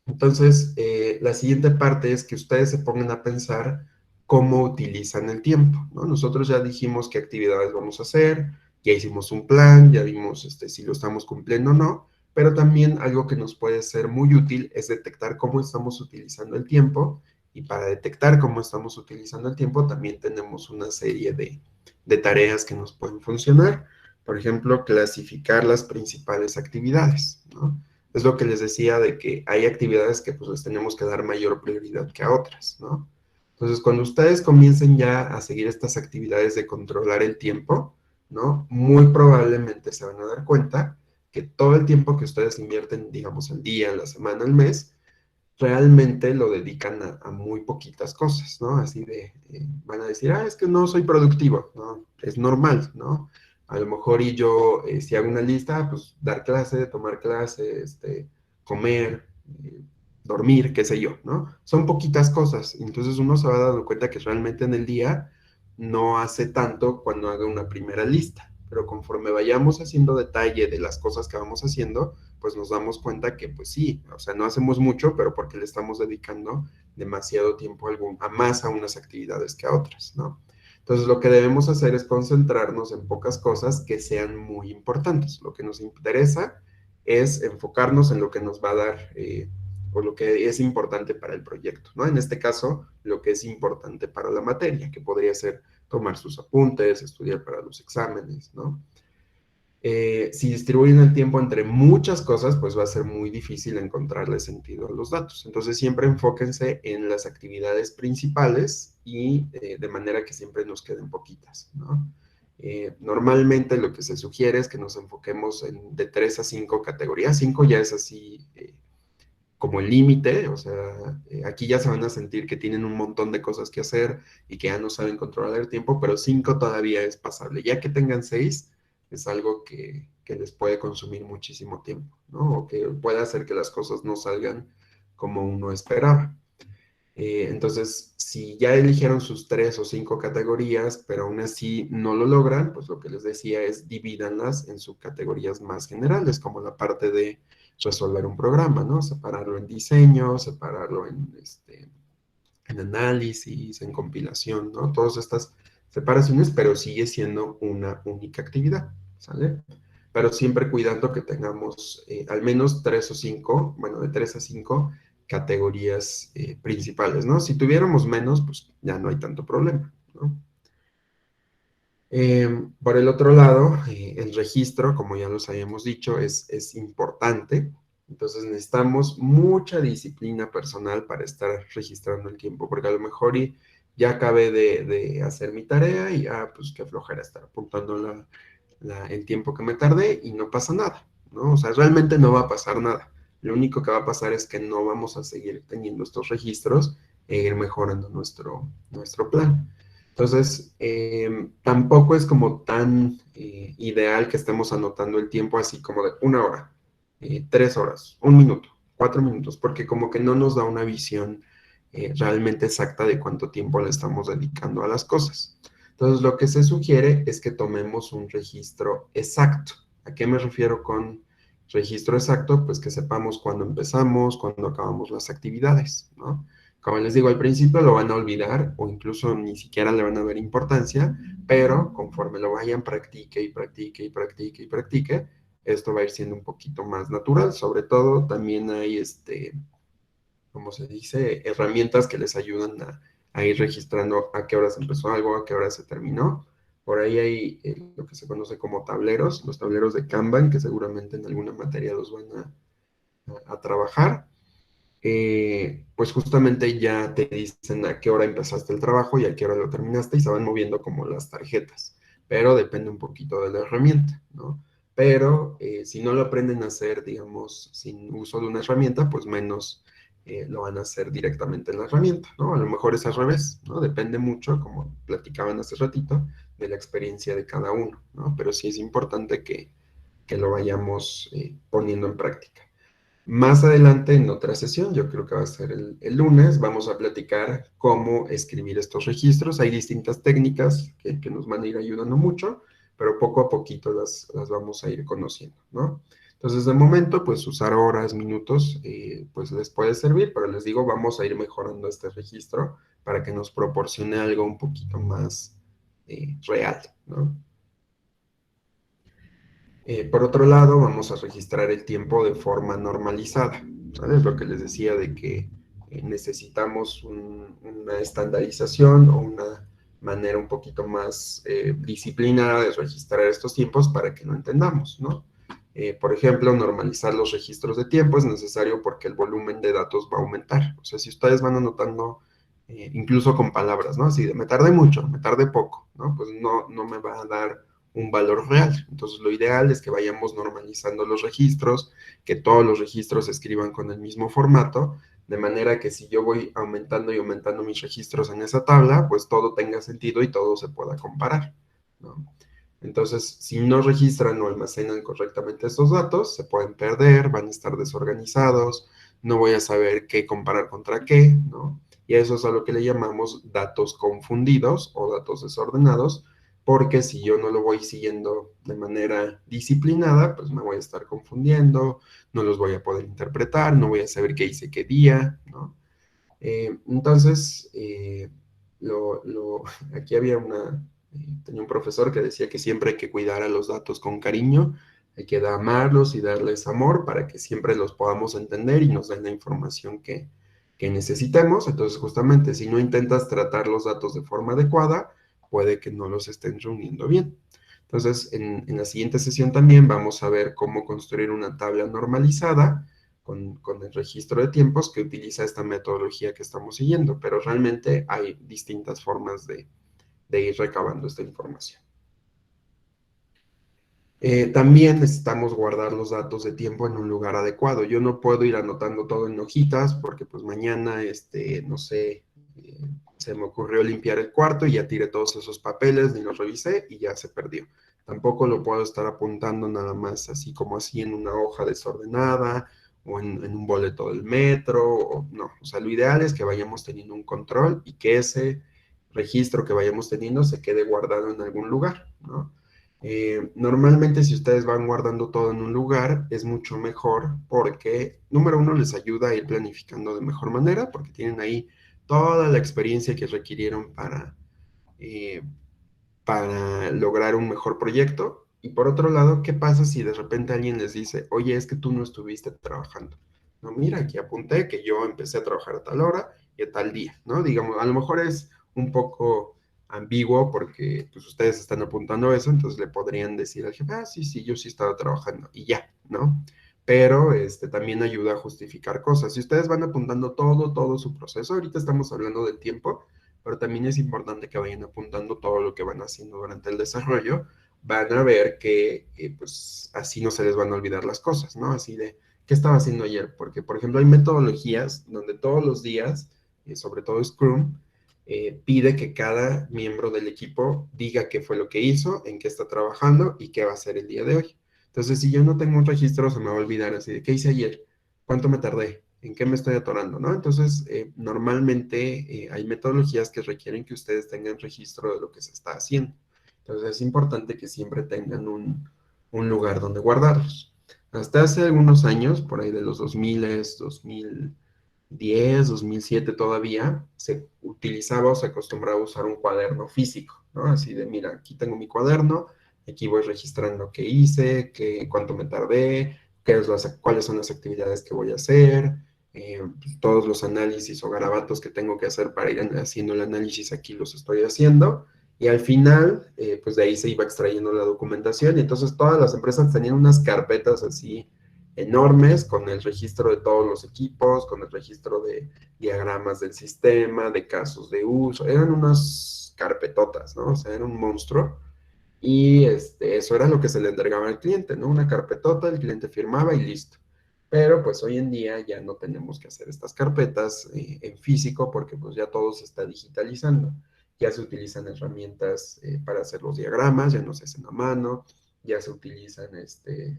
Entonces, la siguiente parte es que ustedes se pongan a pensar cómo utilizan el tiempo, ¿no? Nosotros ya dijimos qué actividades vamos a hacer, ya hicimos un plan, ya vimos si lo estamos cumpliendo o no, pero también algo que nos puede ser muy útil es detectar cómo estamos utilizando el tiempo, y para detectar cómo estamos utilizando el tiempo también tenemos una serie de tareas que nos pueden funcionar. Por ejemplo, clasificar las principales actividades, ¿no? Es lo que les decía de que hay actividades que pues les tenemos que dar mayor prioridad que a otras, ¿no? Entonces, cuando ustedes comiencen ya a seguir estas actividades de controlar el tiempo, ¿no? Muy probablemente se van a dar cuenta que todo el tiempo que ustedes invierten, digamos, al día, a la semana, al mes, realmente lo dedican a muy poquitas cosas, ¿no? Así van a decir, es que no soy productivo, ¿no? Es normal, ¿no? A lo mejor y yo, si hago una lista, pues dar clase, tomar clase, comer, dormir, qué sé yo, ¿no? Son poquitas cosas, entonces uno se va dando cuenta que realmente en el día no hace tanto cuando haga una primera lista, pero conforme vayamos haciendo detalle de las cosas que vamos haciendo, pues nos damos cuenta que pues sí, o sea, no hacemos mucho, pero porque le estamos dedicando demasiado tiempo a unas actividades que a otras, ¿no? Entonces lo que debemos hacer es concentrarnos en pocas cosas que sean muy importantes. Lo que nos interesa es enfocarnos en lo que nos va a dar o lo que es importante para el proyecto, ¿no? En este caso, lo que es importante para la materia, que podría ser tomar sus apuntes, estudiar para los exámenes, ¿no? Si distribuyen el tiempo entre muchas cosas, pues va a ser muy difícil encontrarle sentido a los datos. Entonces, siempre enfóquense en las actividades principales y de manera que siempre nos queden poquitas, ¿no? Normalmente lo que se sugiere es que nos enfoquemos de 3 a 5 categorías. 5 ya es así como el límite, o sea, aquí ya se van a sentir que tienen un montón de cosas que hacer y que ya no saben controlar el tiempo, pero 5 todavía es pasable. Ya que tengan 6, es algo que les puede consumir muchísimo tiempo, ¿no? O que puede hacer que las cosas no salgan como uno esperaba. Entonces, si ya eligieron sus 3 o 5 categorías, pero aún así no lo logran, pues lo que les decía es divídanlas en subcategorías más generales, como la parte de resolver un programa, ¿no? Separarlo en diseño, separarlo en análisis, en compilación, ¿no? Todas estas separaciones, pero sigue siendo una única actividad, ¿sale? Pero siempre cuidando que tengamos al menos 3 o 5, bueno, de 3 a 5 categorías principales, ¿no? Si tuviéramos menos, pues ya no hay tanto problema, ¿no? Por el otro lado, el registro, como ya los habíamos dicho, es importante. Entonces necesitamos mucha disciplina personal para estar registrando el tiempo, porque a lo mejor ya acabé de hacer mi tarea y pues qué flojera estar apuntando el tiempo que me tardé y no pasa nada, ¿no? O sea, realmente no va a pasar nada. Lo único que va a pasar es que no vamos a seguir teniendo estos registros e ir mejorando nuestro plan. Entonces, tampoco es como tan ideal que estemos anotando el tiempo así como de 1 hora, 3 horas, 1 minuto, 4 minutos, porque como que no nos da una visión realmente exacta de cuánto tiempo le estamos dedicando a las cosas. Entonces, lo que se sugiere es que tomemos un registro exacto. ¿A qué me refiero con registro exacto? Pues que sepamos cuándo empezamos, cuándo acabamos las actividades, ¿no? Como les digo, al principio lo van a olvidar o incluso ni siquiera le van a dar importancia, pero conforme lo vayan, practique y practique y practique y practique, esto va a ir siendo un poquito más natural. Sobre todo, también hay, como se dice, herramientas que les ayudan a ir registrando a qué horas empezó algo, a qué hora se terminó. Por ahí hay lo que se conoce como tableros, los tableros de Kanban, que seguramente en alguna materia los van a trabajar. Pues justamente ya te dicen a qué hora empezaste el trabajo y a qué hora lo terminaste y se van moviendo como las tarjetas, pero depende un poquito de la herramienta, ¿no? Pero si no lo aprenden a hacer, digamos, sin uso de una herramienta, pues menos lo van a hacer directamente en la herramienta, ¿no? A lo mejor es al revés, ¿no? Depende mucho, como platicaban hace ratito, de la experiencia de cada uno, ¿no? Pero sí es importante que lo vayamos poniendo en práctica. Más adelante, en otra sesión, yo creo que va a ser el lunes, vamos a platicar cómo escribir estos registros. Hay distintas técnicas que nos van a ir ayudando mucho, pero poco a poquito las vamos a ir conociendo, ¿no? Entonces, de momento, pues usar horas, minutos, pues les puede servir, pero les digo, vamos a ir mejorando este registro para que nos proporcione algo un poquito más real, ¿no? Por otro lado, vamos a registrar el tiempo de forma normalizada, ¿vale? Es lo que les decía de que necesitamos una estandarización o una manera un poquito más disciplinada de registrar estos tiempos para que lo entendamos, ¿no? Por ejemplo, normalizar los registros de tiempo es necesario porque el volumen de datos va a aumentar. O sea, si ustedes van anotando, incluso con palabras, ¿no? Así de me tardé mucho, me tardé poco, ¿no? Pues no me va a dar un valor real. Entonces, lo ideal es que vayamos normalizando los registros, que todos los registros se escriban con el mismo formato, de manera que si yo voy aumentando y aumentando mis registros en esa tabla, pues todo tenga sentido y todo se pueda comparar, ¿no? Entonces, si no registran o almacenan correctamente estos datos, se pueden perder, van a estar desorganizados, no voy a saber qué comparar contra qué, ¿no? Y a eso es a lo que le llamamos datos confundidos o datos desordenados, porque si yo no lo voy siguiendo de manera disciplinada, pues me voy a estar confundiendo, no los voy a poder interpretar, no voy a saber qué hice qué día, ¿no? Entonces, aquí tenía un profesor que decía que siempre hay que cuidar a los datos con cariño, hay que amarlos y darles amor para que siempre los podamos entender y nos den la información que necesitemos. Entonces, justamente, si no intentas tratar los datos de forma adecuada, puede que no los estén reuniendo bien. Entonces, en la siguiente sesión también vamos a ver cómo construir una tabla normalizada con el registro de tiempos que utiliza esta metodología que estamos siguiendo, pero realmente hay distintas formas de ir recabando esta información. También necesitamos guardar los datos de tiempo en un lugar adecuado. Yo no puedo ir anotando todo en hojitas porque pues mañana, no sé, se me ocurrió limpiar el cuarto y ya tiré todos esos papeles, ni los revisé y ya se perdió. Tampoco lo puedo estar apuntando nada más así como así en una hoja desordenada o en un boleto del metro, o no. O sea, lo ideal es que vayamos teniendo un control y que ese registro que vayamos teniendo se quede guardado en algún lugar, ¿no? Normalmente si ustedes van guardando todo en un lugar es mucho mejor porque, número uno, les ayuda a ir planificando de mejor manera porque tienen ahí toda la experiencia que requirieron eh, para lograr un mejor proyecto. Y por otro lado, ¿qué pasa si de repente alguien les dice, oye, es que tú no estuviste trabajando? No, mira, aquí apunté que yo empecé a trabajar a tal hora y a tal día, ¿no? Digamos, a lo mejor es un poco ambiguo porque pues ustedes están apuntando eso, entonces le podrían decir al jefe, ah, sí, sí, yo sí estaba trabajando y ya, ¿no? Pero también ayuda a justificar cosas. Si ustedes van apuntando todo su proceso, ahorita estamos hablando del tiempo, pero también es importante que vayan apuntando todo lo que van haciendo durante el desarrollo. Van a ver que pues así no se les van a olvidar las cosas, ¿no? Así de, ¿qué estaba haciendo ayer? Porque, por ejemplo, hay metodologías donde todos los días, sobre todo Scrum, pide que cada miembro del equipo diga qué fue lo que hizo, en qué está trabajando y qué va a hacer el día de hoy. Entonces, si yo no tengo un registro, se me va a olvidar así de, ¿qué hice ayer? ¿Cuánto me tardé? ¿En qué me estoy atorando? ¿No? Entonces, normalmente hay metodologías que requieren que ustedes tengan registro de lo que se está haciendo. Entonces, es importante que siempre tengan un lugar donde guardarlos. Hasta hace algunos años, por ahí de los 2000, 2010, 2007 todavía, se utilizaba o se acostumbraba a usar un cuaderno físico, ¿no? Así de, mira, aquí tengo mi cuaderno, aquí voy registrando qué hice, cuánto me tardé, cuáles son las actividades que voy a hacer, todos los análisis o garabatos que tengo que hacer para ir haciendo el análisis, aquí los estoy haciendo. Y al final, pues de ahí se iba extrayendo la documentación y entonces todas las empresas tenían unas carpetas así enormes con el registro de todos los equipos, con el registro de diagramas del sistema, de casos de uso. Eran unas carpetotas, ¿no? O sea, era un monstruo. Y eso era lo que se le entregaba al cliente, ¿no? Una carpetota, el cliente firmaba y listo. Pero pues hoy en día ya no tenemos que hacer estas carpetas en físico porque pues ya todo se está digitalizando. Ya se utilizan herramientas para hacer los diagramas, ya no se hacen a mano, ya se utilizan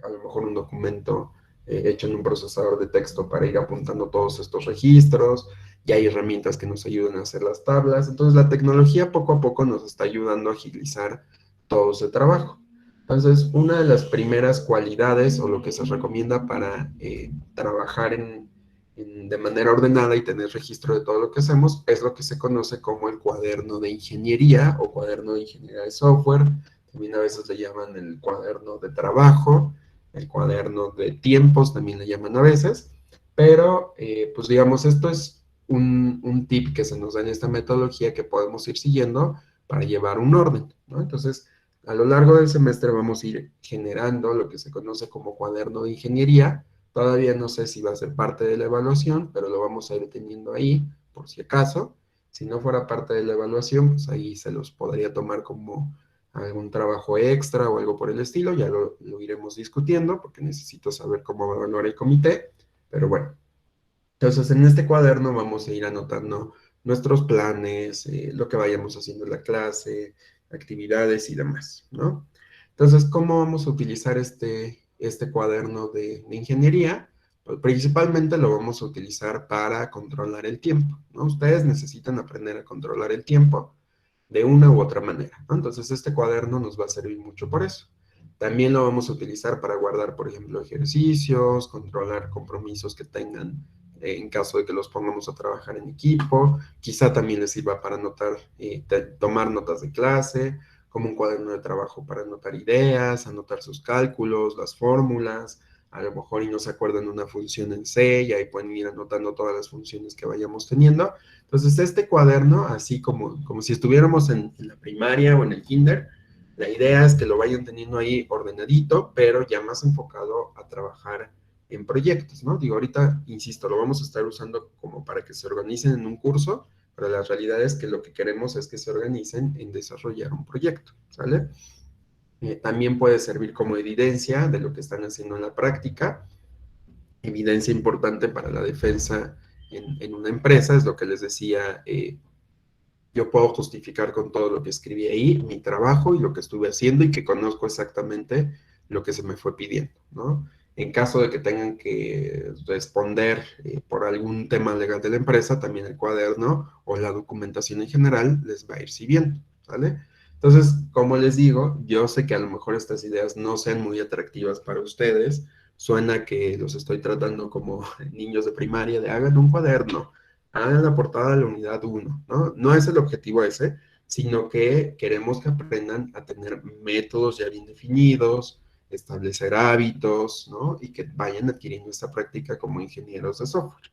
a lo mejor un documento hecho en un procesador de texto para ir apuntando todos estos registros, ya hay herramientas que nos ayudan a hacer las tablas. Entonces la tecnología poco a poco nos está ayudando a agilizar todo ese trabajo. Entonces, una de las primeras cualidades o lo que se recomienda para trabajar de manera ordenada y tener registro de todo lo que hacemos es lo que se conoce como el cuaderno de ingeniería o cuaderno de ingeniería de software. También a veces le llaman el cuaderno de trabajo, el cuaderno de tiempos también le llaman a veces. Pero, pues digamos, esto es un tip que se nos da en esta metodología que podemos ir siguiendo para llevar un orden, ¿no? Entonces, a lo largo del semestre vamos a ir generando lo que se conoce como cuaderno de ingeniería. Todavía no sé si va a ser parte de la evaluación, pero lo vamos a ir teniendo ahí, por si acaso. Si no fuera parte de la evaluación, pues ahí se los podría tomar como algún trabajo extra o algo por el estilo. Ya lo iremos discutiendo porque necesito saber cómo va a evaluar el comité. Pero bueno, entonces en este cuaderno vamos a ir anotando nuestros planes, lo que vayamos haciendo en la clase, actividades y demás, ¿no? Entonces, ¿cómo vamos a utilizar este cuaderno de ingeniería? Pues principalmente lo vamos a utilizar para controlar el tiempo, ¿no? Ustedes necesitan aprender a controlar el tiempo de una u otra manera, ¿no? Entonces, este cuaderno nos va a servir mucho por eso. También lo vamos a utilizar para guardar, por ejemplo, ejercicios, controlar compromisos que tengan en caso de que los pongamos a trabajar en equipo. Quizá también les sirva para anotar, tomar notas de clase, como un cuaderno de trabajo para anotar ideas, anotar sus cálculos, las fórmulas. A lo mejor y no se acuerdan de una función en C y ahí pueden ir anotando todas las funciones que vayamos teniendo. Entonces, este cuaderno, así como si estuviéramos en la primaria o en el kinder, la idea es que lo vayan teniendo ahí ordenadito, pero ya más enfocado a trabajar en proyectos, ¿no? Digo, ahorita, insisto, lo vamos a estar usando como para que se organicen en un curso, pero la realidad es que lo que queremos es que se organicen en desarrollar un proyecto, ¿sale? También puede servir como evidencia de lo que están haciendo en la práctica, evidencia importante para la defensa en una empresa, es lo que les decía, yo puedo justificar con todo lo que escribí ahí mi trabajo y lo que estuve haciendo y que conozco exactamente lo que se me fue pidiendo, ¿no? En caso de que tengan que responder por algún tema legal de la empresa, también el cuaderno o la documentación en general les va a ir sirviendo, ¿vale? Entonces, como les digo, yo sé que a lo mejor estas ideas no sean muy atractivas para ustedes, suena que los estoy tratando como niños de primaria, de hagan un cuaderno, hagan la portada de la unidad 1, ¿no? No es el objetivo ese, sino que queremos que aprendan a tener métodos ya bien definidos, establecer hábitos, ¿no? Y que vayan adquiriendo esta práctica como ingenieros de software.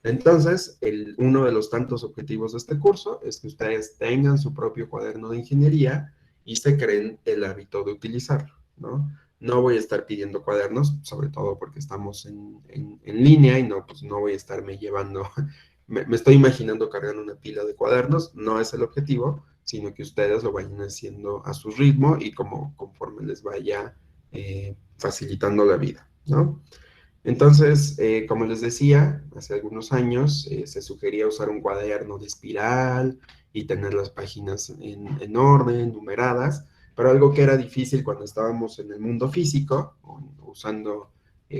Entonces, uno de los tantos objetivos de este curso es que ustedes tengan su propio cuaderno de ingeniería y se creen el hábito de utilizarlo, ¿no? No voy a estar pidiendo cuadernos, sobre todo porque estamos en línea y no, pues no voy a estarme llevando, me estoy imaginando cargando una pila de cuadernos, no es el objetivo, sino que ustedes lo vayan haciendo a su ritmo y conforme les vaya facilitando la vida, ¿no? Entonces, como les decía, hace algunos años se sugería usar un cuaderno de espiral y tener las páginas en orden, numeradas, pero algo que era difícil cuando estábamos en el mundo físico, usando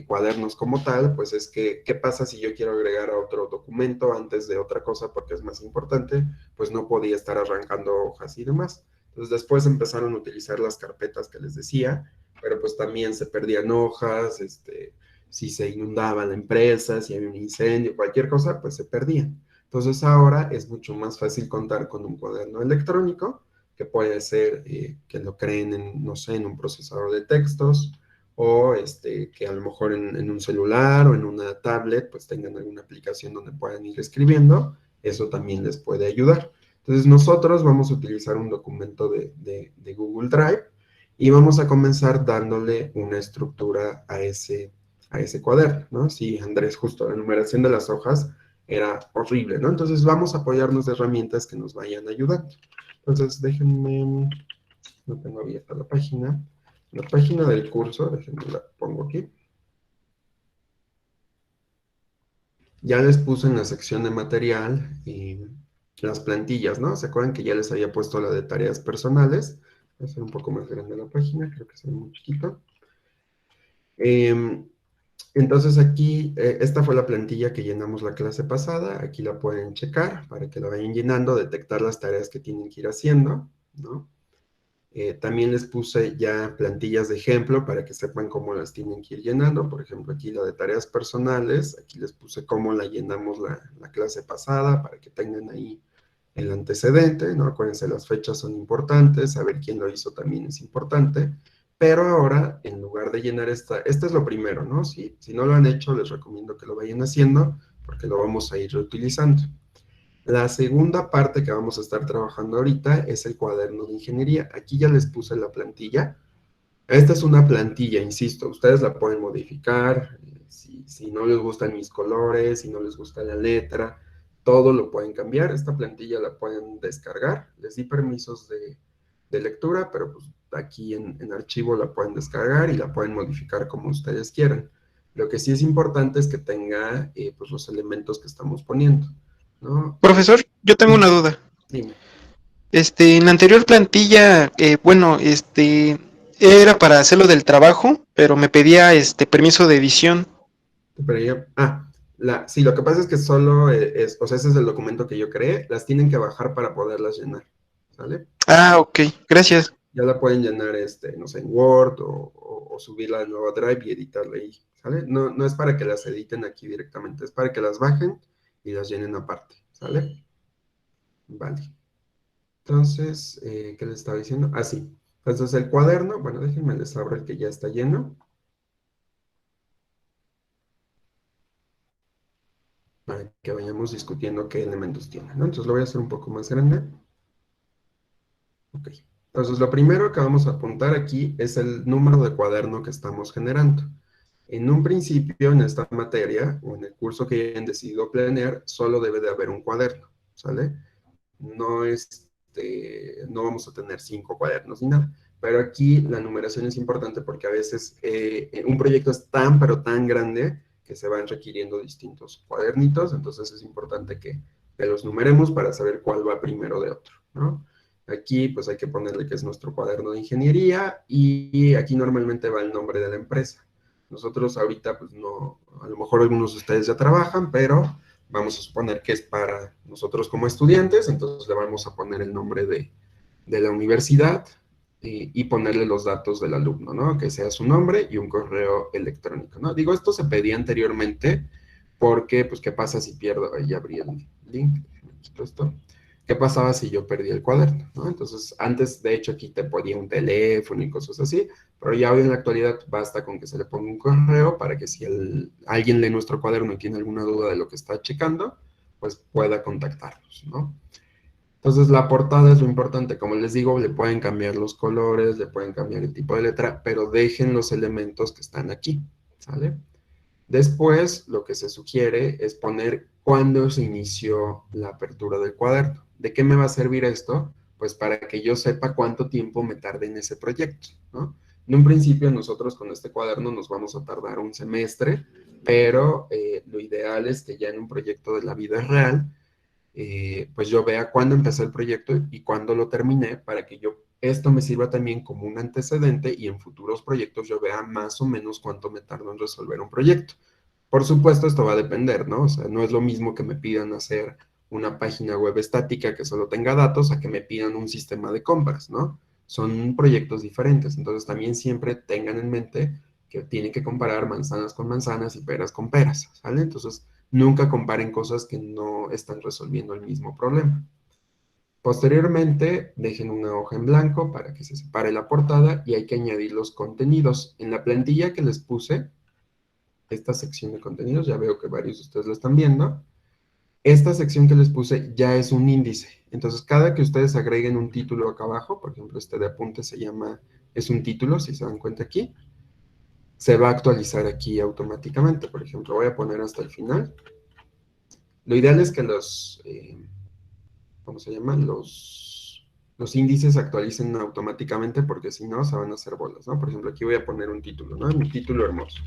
cuadernos como tal, pues es que, ¿qué pasa si yo quiero agregar a otro documento antes de otra cosa porque es más importante? Pues no podía estar arrancando hojas y demás. Entonces después empezaron a utilizar las carpetas que les decía, pero pues también se perdían hojas, si se inundaba la empresa, si había un incendio, cualquier cosa, pues se perdía. Entonces ahora es mucho más fácil contar con un cuaderno electrónico, que puede ser que lo creen en, no sé, en un procesador de textos, o que a lo mejor en un celular o en una tablet, pues tengan alguna aplicación donde puedan ir escribiendo, eso también les puede ayudar. Entonces nosotros vamos a utilizar un documento de Google Drive y vamos a comenzar dándole una estructura a ese cuaderno, ¿no? Sí, Andrés, justo la numeración de las hojas era horrible, ¿no? Entonces vamos a apoyarnos de herramientas que nos vayan ayudando. Entonces déjenme, no tengo abierta la página del curso, déjenme la pongo aquí. Ya les puse en la sección de material las plantillas, ¿no? ¿Se acuerdan que ya les había puesto la de tareas personales? Voy a hacer un poco más grande la página, creo que se ve muy chiquito. Entonces aquí, esta fue la plantilla que llenamos la clase pasada, aquí la pueden checar para que la vayan llenando, detectar las tareas que tienen que ir haciendo, ¿no? También les puse ya plantillas de ejemplo para que sepan cómo las tienen que ir llenando, por ejemplo aquí la de tareas personales, aquí les puse cómo la llenamos la clase pasada para que tengan ahí el antecedente, ¿no? Acuérdense, las fechas son importantes, saber quién lo hizo también es importante, pero ahora, en lugar de llenar esta es lo primero, ¿no? Si no lo han hecho, les recomiendo que lo vayan haciendo, porque lo vamos a ir reutilizando. La segunda parte que vamos a estar trabajando ahorita es el cuaderno de ingeniería. Aquí ya les puse la plantilla. Esta es una plantilla, insisto, ustedes la pueden modificar, si no les gustan mis colores, si no les gusta la letra, todo lo pueden cambiar. Esta plantilla la pueden descargar. Les di permisos de lectura, pero pues aquí en archivo la pueden descargar y la pueden modificar como ustedes quieran. Lo que sí es importante es que tenga pues los elementos que estamos poniendo, ¿no? Profesor, yo tengo una duda. Dime. En la anterior plantilla, bueno, era para hacerlo del trabajo, pero me pedía permiso de edición. Pero sí, lo que pasa es que solo o sea, ese es el documento que yo creé, las tienen que bajar para poderlas llenar, ¿sale? Ah, ok, gracias. Ya la pueden llenar, no sé, en Word o subirla de nuevo a Drive y editarla ahí, ¿sale? No es para que las editen aquí directamente, es para que las bajen y las llenen aparte, ¿sale? Vale. Entonces, ¿qué les estaba diciendo? Ah, sí. Entonces el cuaderno, bueno, déjenme les abro el que ya está lleno, para que vayamos discutiendo qué elementos tiene, ¿no? Entonces lo voy a hacer un poco más grande. Ok. Entonces lo primero que vamos a apuntar aquí es el número de cuaderno que estamos generando. En un principio, en esta materia, o en el curso que hayan decidido planear, solo debe de haber un cuaderno, ¿sale? No, no vamos a tener 5 cuadernos ni nada. Pero aquí la numeración es importante porque a veces un proyecto es tan, pero tan grande que se van requiriendo distintos cuadernitos, entonces es importante que los numeremos para saber cuál va primero de otro, ¿no? Aquí pues hay que ponerle que es nuestro cuaderno de ingeniería y aquí normalmente va el nombre de la empresa. Nosotros ahorita, pues no, a lo mejor algunos de ustedes ya trabajan, pero vamos a suponer que es para nosotros como estudiantes, entonces le vamos a poner el nombre de la universidad y ponerle los datos del alumno, ¿no? Que sea su nombre y un correo electrónico, ¿no? Digo, esto se pedía anteriormente porque, pues, ¿qué pasa si pierdo? Ahí abrí el link, quito esto. ¿Qué pasaba si yo perdí el cuaderno, ¿no? Entonces, antes, de hecho, aquí te ponía un teléfono y cosas así, pero ya hoy en la actualidad basta con que se le ponga un correo para que si alguien lee nuestro cuaderno y tiene alguna duda de lo que está checando, pues pueda contactarnos, ¿no? Entonces la portada es lo importante, como les digo, le pueden cambiar los colores, le pueden cambiar el tipo de letra, pero dejen los elementos que están aquí, ¿sale? Después, lo que se sugiere es poner cuándo se inició la apertura del cuaderno. ¿De qué me va a servir esto? Pues para que yo sepa cuánto tiempo me tardé en ese proyecto, ¿no? En un principio nosotros con este cuaderno nos vamos a tardar un semestre, pero lo ideal es que ya en un proyecto de la vida real pues yo vea cuándo empecé el proyecto y cuándo lo terminé para que esto me sirva también como un antecedente y en futuros proyectos yo vea más o menos cuánto me tardo en resolver un proyecto. Por supuesto, esto va a depender, ¿no? O sea, no es lo mismo que me pidan hacer una página web estática que solo tenga datos a que me pidan un sistema de compras, ¿no? Son proyectos diferentes, entonces también siempre tengan en mente que tienen que comparar manzanas con manzanas y peras con peras, ¿sale? Entonces, nunca comparen cosas que no están resolviendo el mismo problema. Posteriormente, dejen una hoja en blanco para que se separe la portada y hay que añadir los contenidos. En la plantilla que les puse, esta sección de contenidos, ya veo que varios de ustedes lo están viendo, esta sección que les puse ya es un índice. Entonces, cada que ustedes agreguen un título acá abajo, por ejemplo, este de apunte se llama, es un título, si se dan cuenta aquí, se va a actualizar aquí automáticamente. Por ejemplo, voy a poner hasta el final. Lo ideal es que ¿cómo se llaman? Los índices se actualicen automáticamente porque si no se van a hacer bolas, ¿no? Por ejemplo, aquí voy a poner un título, ¿no? Mi título hermoso.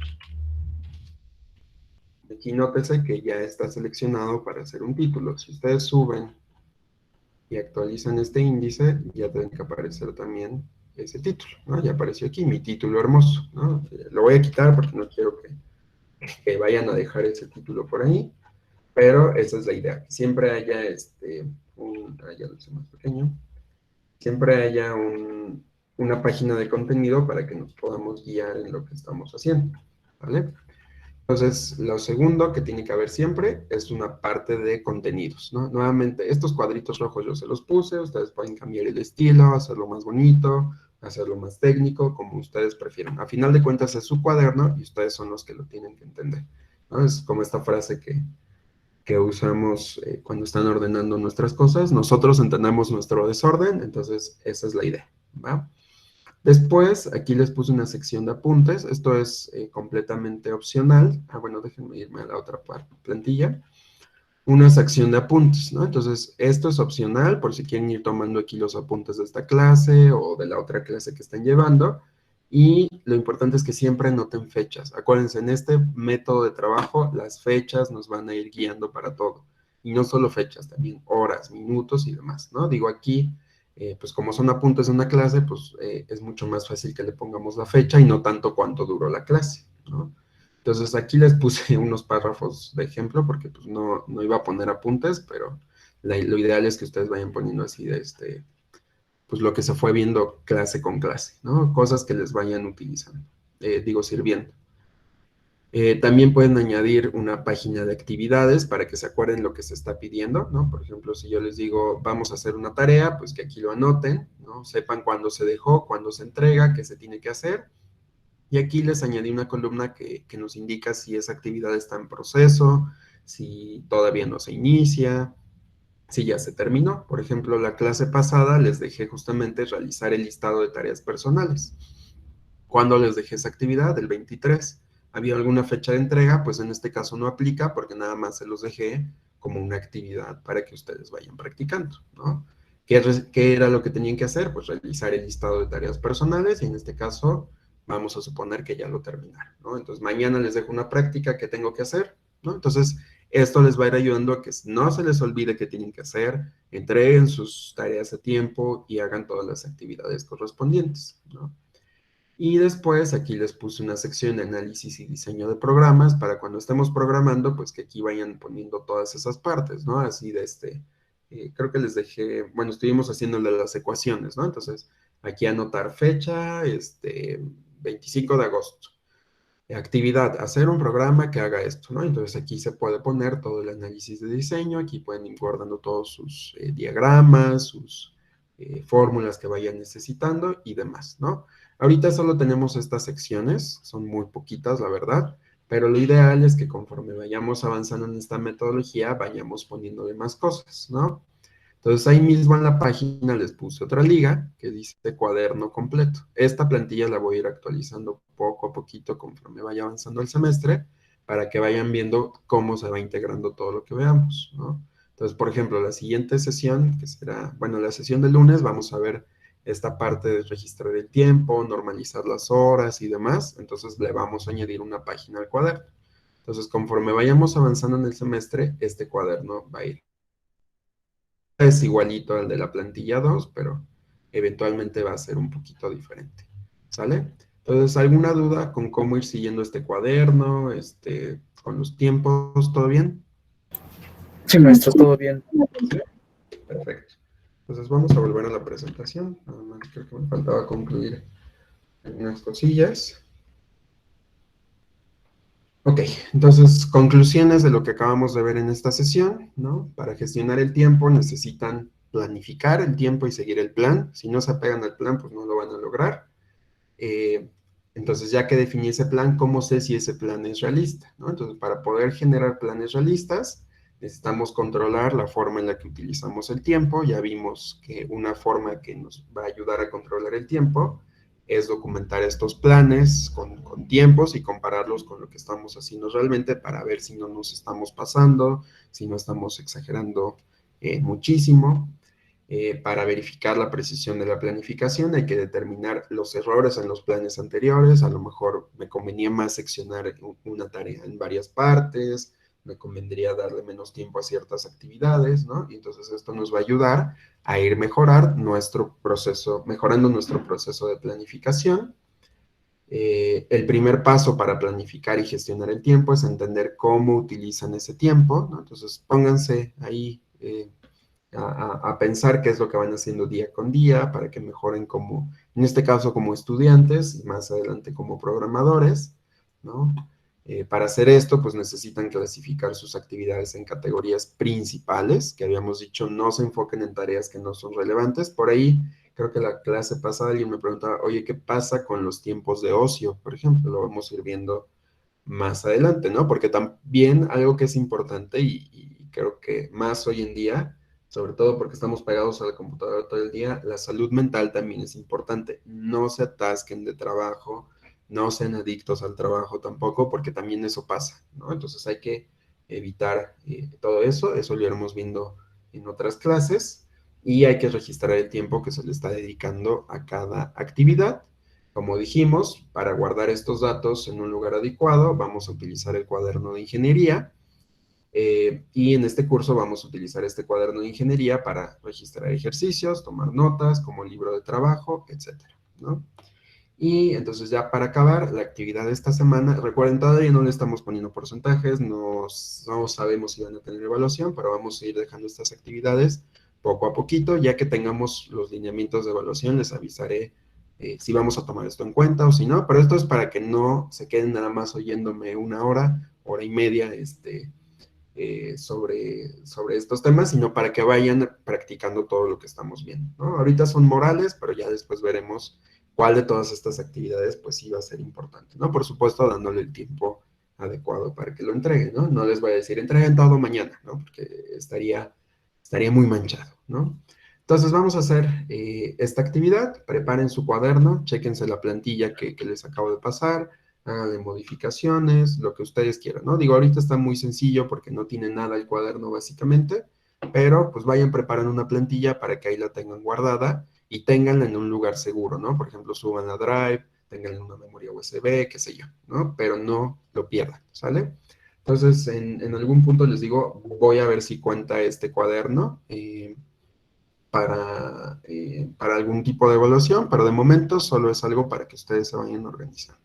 Aquí nótese que ya está seleccionado para hacer un título. Si ustedes suben y actualizan este índice, ya tiene que aparecer también ese título, ¿no? Ya apareció aquí, mi título hermoso, ¿no? Lo voy a quitar porque no quiero que vayan a dejar ese título por ahí, pero esa es la idea, que siempre haya ya lo hice más pequeño, siempre haya una página de contenido para que nos podamos guiar en lo que estamos haciendo, ¿vale? Entonces, lo segundo que tiene que haber siempre es una parte de contenidos, ¿no? Nuevamente, estos cuadritos rojos yo se los puse, ustedes pueden cambiar el estilo, hacerlo más bonito, hacerlo más técnico, como ustedes prefieran. A final de cuentas es su cuaderno y ustedes son los que lo tienen que entender, ¿no? Es como esta frase que usamos cuando están ordenando nuestras cosas. Nosotros entendemos nuestro desorden, entonces esa es la idea, ¿va? Después, aquí les puse una sección de apuntes. Esto es completamente opcional. Bueno, déjenme irme a la otra plantilla. Una sección de apuntes, ¿no? Entonces, esto es opcional por si quieren ir tomando aquí los apuntes de esta clase o de la otra clase que están llevando. Y lo importante es que siempre anoten fechas. Acuérdense, en este método de trabajo, las fechas nos van a ir guiando para todo. Y no solo fechas, también horas, minutos y demás, ¿no? Digo, aquí, pues como son apuntes de una clase, pues es mucho más fácil que le pongamos la fecha y no tanto cuánto duró la clase, ¿no? Entonces, aquí les puse unos párrafos de ejemplo porque pues no iba a poner apuntes, pero lo ideal es que ustedes vayan poniendo así de pues lo que se fue viendo clase con clase, ¿no? Cosas que les vayan utilizando, sirviendo. También pueden añadir una página de actividades para que se acuerden lo que se está pidiendo, ¿no? Por ejemplo, si yo les digo, vamos a hacer una tarea, pues que aquí lo anoten, ¿no? Sepan cuándo se dejó, cuándo se entrega, qué se tiene que hacer. Y aquí les añadí una columna que nos indica si esa actividad está en proceso, si todavía no se inicia, si ya se terminó. Por ejemplo, la clase pasada les dejé justamente realizar el listado de tareas personales. ¿Cuándo les dejé esa actividad? El 23. ¿Había alguna fecha de entrega? Pues en este caso no aplica porque nada más se los dejé como una actividad para que ustedes vayan practicando, ¿no? ¿Qué era lo que tenían que hacer? Pues realizar el listado de tareas personales y en este caso vamos a suponer que ya lo terminaron, ¿no? Entonces mañana les dejo una práctica que tengo que hacer, ¿no? Entonces esto les va a ir ayudando a que no se les olvide qué tienen que hacer, entreguen sus tareas a tiempo y hagan todas las actividades correspondientes, ¿no? Y después aquí les puse una sección de análisis y diseño de programas para cuando estemos programando, pues que aquí vayan poniendo todas esas partes, ¿no? Así de creo que les dejé, bueno, estuvimos haciéndole las ecuaciones, ¿no? Entonces, aquí anotar fecha, 25 de agosto. Actividad, hacer un programa que haga esto, ¿no? Entonces aquí se puede poner todo el análisis de diseño, aquí pueden ir guardando todos sus diagramas, sus fórmulas que vayan necesitando y demás, ¿no? Ahorita solo tenemos estas secciones, son muy poquitas, la verdad, pero lo ideal es que conforme vayamos avanzando en esta metodología, vayamos poniéndole más cosas, ¿no? Entonces ahí mismo en la página les puse otra liga que dice cuaderno completo. Esta plantilla la voy a ir actualizando poco a poquito conforme vaya avanzando el semestre para que vayan viendo cómo se va integrando todo lo que veamos, ¿no? Entonces, por ejemplo, la siguiente sesión, que será, bueno, la sesión del lunes, vamos a ver esta parte de registrar el tiempo, normalizar las horas y demás. Entonces le vamos a añadir una página al cuaderno. Entonces, conforme vayamos avanzando en el semestre, este cuaderno va a ir es igualito al de la plantilla 2, pero eventualmente va a ser un poquito diferente. ¿Sale? Entonces, ¿alguna duda con cómo ir siguiendo este cuaderno, con los tiempos? ¿Todo bien? Sí, maestro, todo bien. ¿Sí? Perfecto. Entonces, vamos a volver a la presentación. Nada más creo que me faltaba concluir algunas cosillas. Ok, entonces, conclusiones de lo que acabamos de ver en esta sesión, ¿no? Para gestionar el tiempo necesitan planificar el tiempo y seguir el plan. Si no se apegan al plan, pues no lo van a lograr. Eh, entonces, ya que definí ese plan, ¿cómo sé si ese plan es realista? ¿No? Entonces, para poder generar planes realistas, necesitamos controlar la forma en la que utilizamos el tiempo. Ya vimos que una forma que nos va a ayudar a controlar el tiempo es documentar estos planes con tiempos y compararlos con lo que estamos haciendo realmente para ver si no nos estamos pasando, si no estamos exagerando muchísimo. Para verificar la precisión de la planificación hay que determinar los errores en los planes anteriores. A lo mejor me convenía más seccionar una tarea en varias partes, me convendría darle menos tiempo a ciertas actividades, ¿no? Y entonces esto nos va a ayudar a ir mejorando nuestro proceso de planificación. El primer paso para planificar y gestionar el tiempo es entender cómo utilizan ese tiempo, ¿no? Entonces pónganse ahí a pensar qué es lo que van haciendo día con día para que mejoren como, en este caso como estudiantes y más adelante como programadores, ¿no? Para hacer esto, pues necesitan clasificar sus actividades en categorías principales, que habíamos dicho no se enfoquen en tareas que no son relevantes. Por ahí, creo que la clase pasada alguien me preguntaba, oye, ¿qué pasa con los tiempos de ocio? Por ejemplo, lo vamos a ir viendo más adelante, ¿no? Porque también algo que es importante y creo que más hoy en día, sobre todo porque estamos pegados a la computadora todo el día, la salud mental también es importante. No se atasquen de trabajo, no sean adictos al trabajo tampoco, porque también eso pasa, ¿no? Entonces hay que evitar todo eso lo iremos viendo en otras clases, y hay que registrar el tiempo que se le está dedicando a cada actividad. Como dijimos, para guardar estos datos en un lugar adecuado, vamos a utilizar el cuaderno de ingeniería. Y en este curso vamos a utilizar este cuaderno de ingeniería para registrar ejercicios, tomar notas como libro de trabajo, etcétera, ¿no? Y entonces ya para acabar la actividad de esta semana, recuerden, todavía no le estamos poniendo porcentajes, no sabemos si van a tener evaluación, pero vamos a ir dejando estas actividades poco a poquito. Ya que tengamos los lineamientos de evaluación, les avisaré si vamos a tomar esto en cuenta o si no, pero esto es para que no se queden nada más oyéndome una hora y media, sobre estos temas, sino para que vayan practicando todo lo que estamos viendo, ¿no? Ahorita son morales, pero ya después veremos cuál de todas estas actividades pues sí va a ser importante, ¿no? Por supuesto, dándole el tiempo adecuado para que lo entreguen, ¿no? No les voy a decir entreguen todo mañana, ¿no? Porque estaría muy manchado, ¿no? Entonces vamos a hacer esta actividad, preparen su cuaderno, chéquense la plantilla que les acabo de pasar, háganle modificaciones, lo que ustedes quieran, ¿no? Digo, ahorita está muy sencillo porque no tiene nada el cuaderno básicamente, pero pues vayan preparando una plantilla para que ahí la tengan guardada y tenganla en un lugar seguro, ¿no? Por ejemplo, suban a Drive, tengan una memoria USB, qué sé yo, ¿no? Pero no lo pierdan, ¿sale? Entonces, en algún punto les digo, voy a ver si cuenta este cuaderno para algún tipo de evaluación, pero de momento solo es algo para que ustedes se vayan organizando.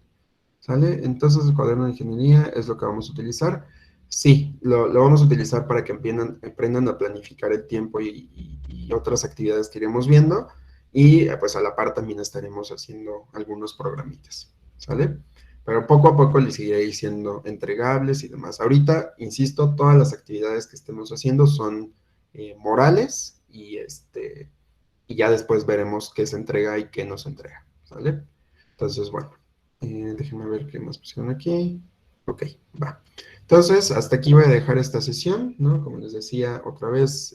¿Sale? Entonces el cuaderno de ingeniería es lo que vamos a utilizar. Sí, lo vamos a utilizar para que aprendan a planificar el tiempo y otras actividades que iremos viendo. Y pues a la par también estaremos haciendo algunos programitas. ¿Sale? Pero poco a poco les seguiré diciendo entregables y demás. Ahorita, insisto, todas las actividades que estemos haciendo son morales y ya después veremos qué se entrega y qué no se entrega. ¿Sale? Entonces, bueno. Déjenme ver qué más pusieron aquí. Ok, va. Entonces, hasta aquí voy a dejar esta sesión, ¿no? Como les decía otra vez,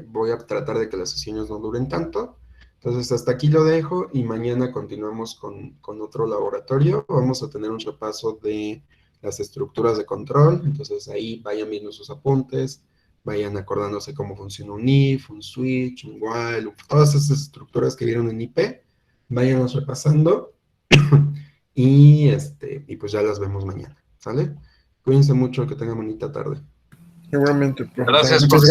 voy a tratar de que las sesiones no duren tanto. Entonces, hasta aquí lo dejo y mañana continuamos con otro laboratorio. Vamos a tener un repaso de las estructuras de control. Entonces, ahí vayan viendo sus apuntes, vayan acordándose cómo funciona un if, un switch, un while, todas esas estructuras que vieron en IP, váyanlos repasando. Y pues ya las vemos mañana, ¿sale? Cuídense mucho, que tengan bonita tarde. Igualmente, profe. Gracias Muchas por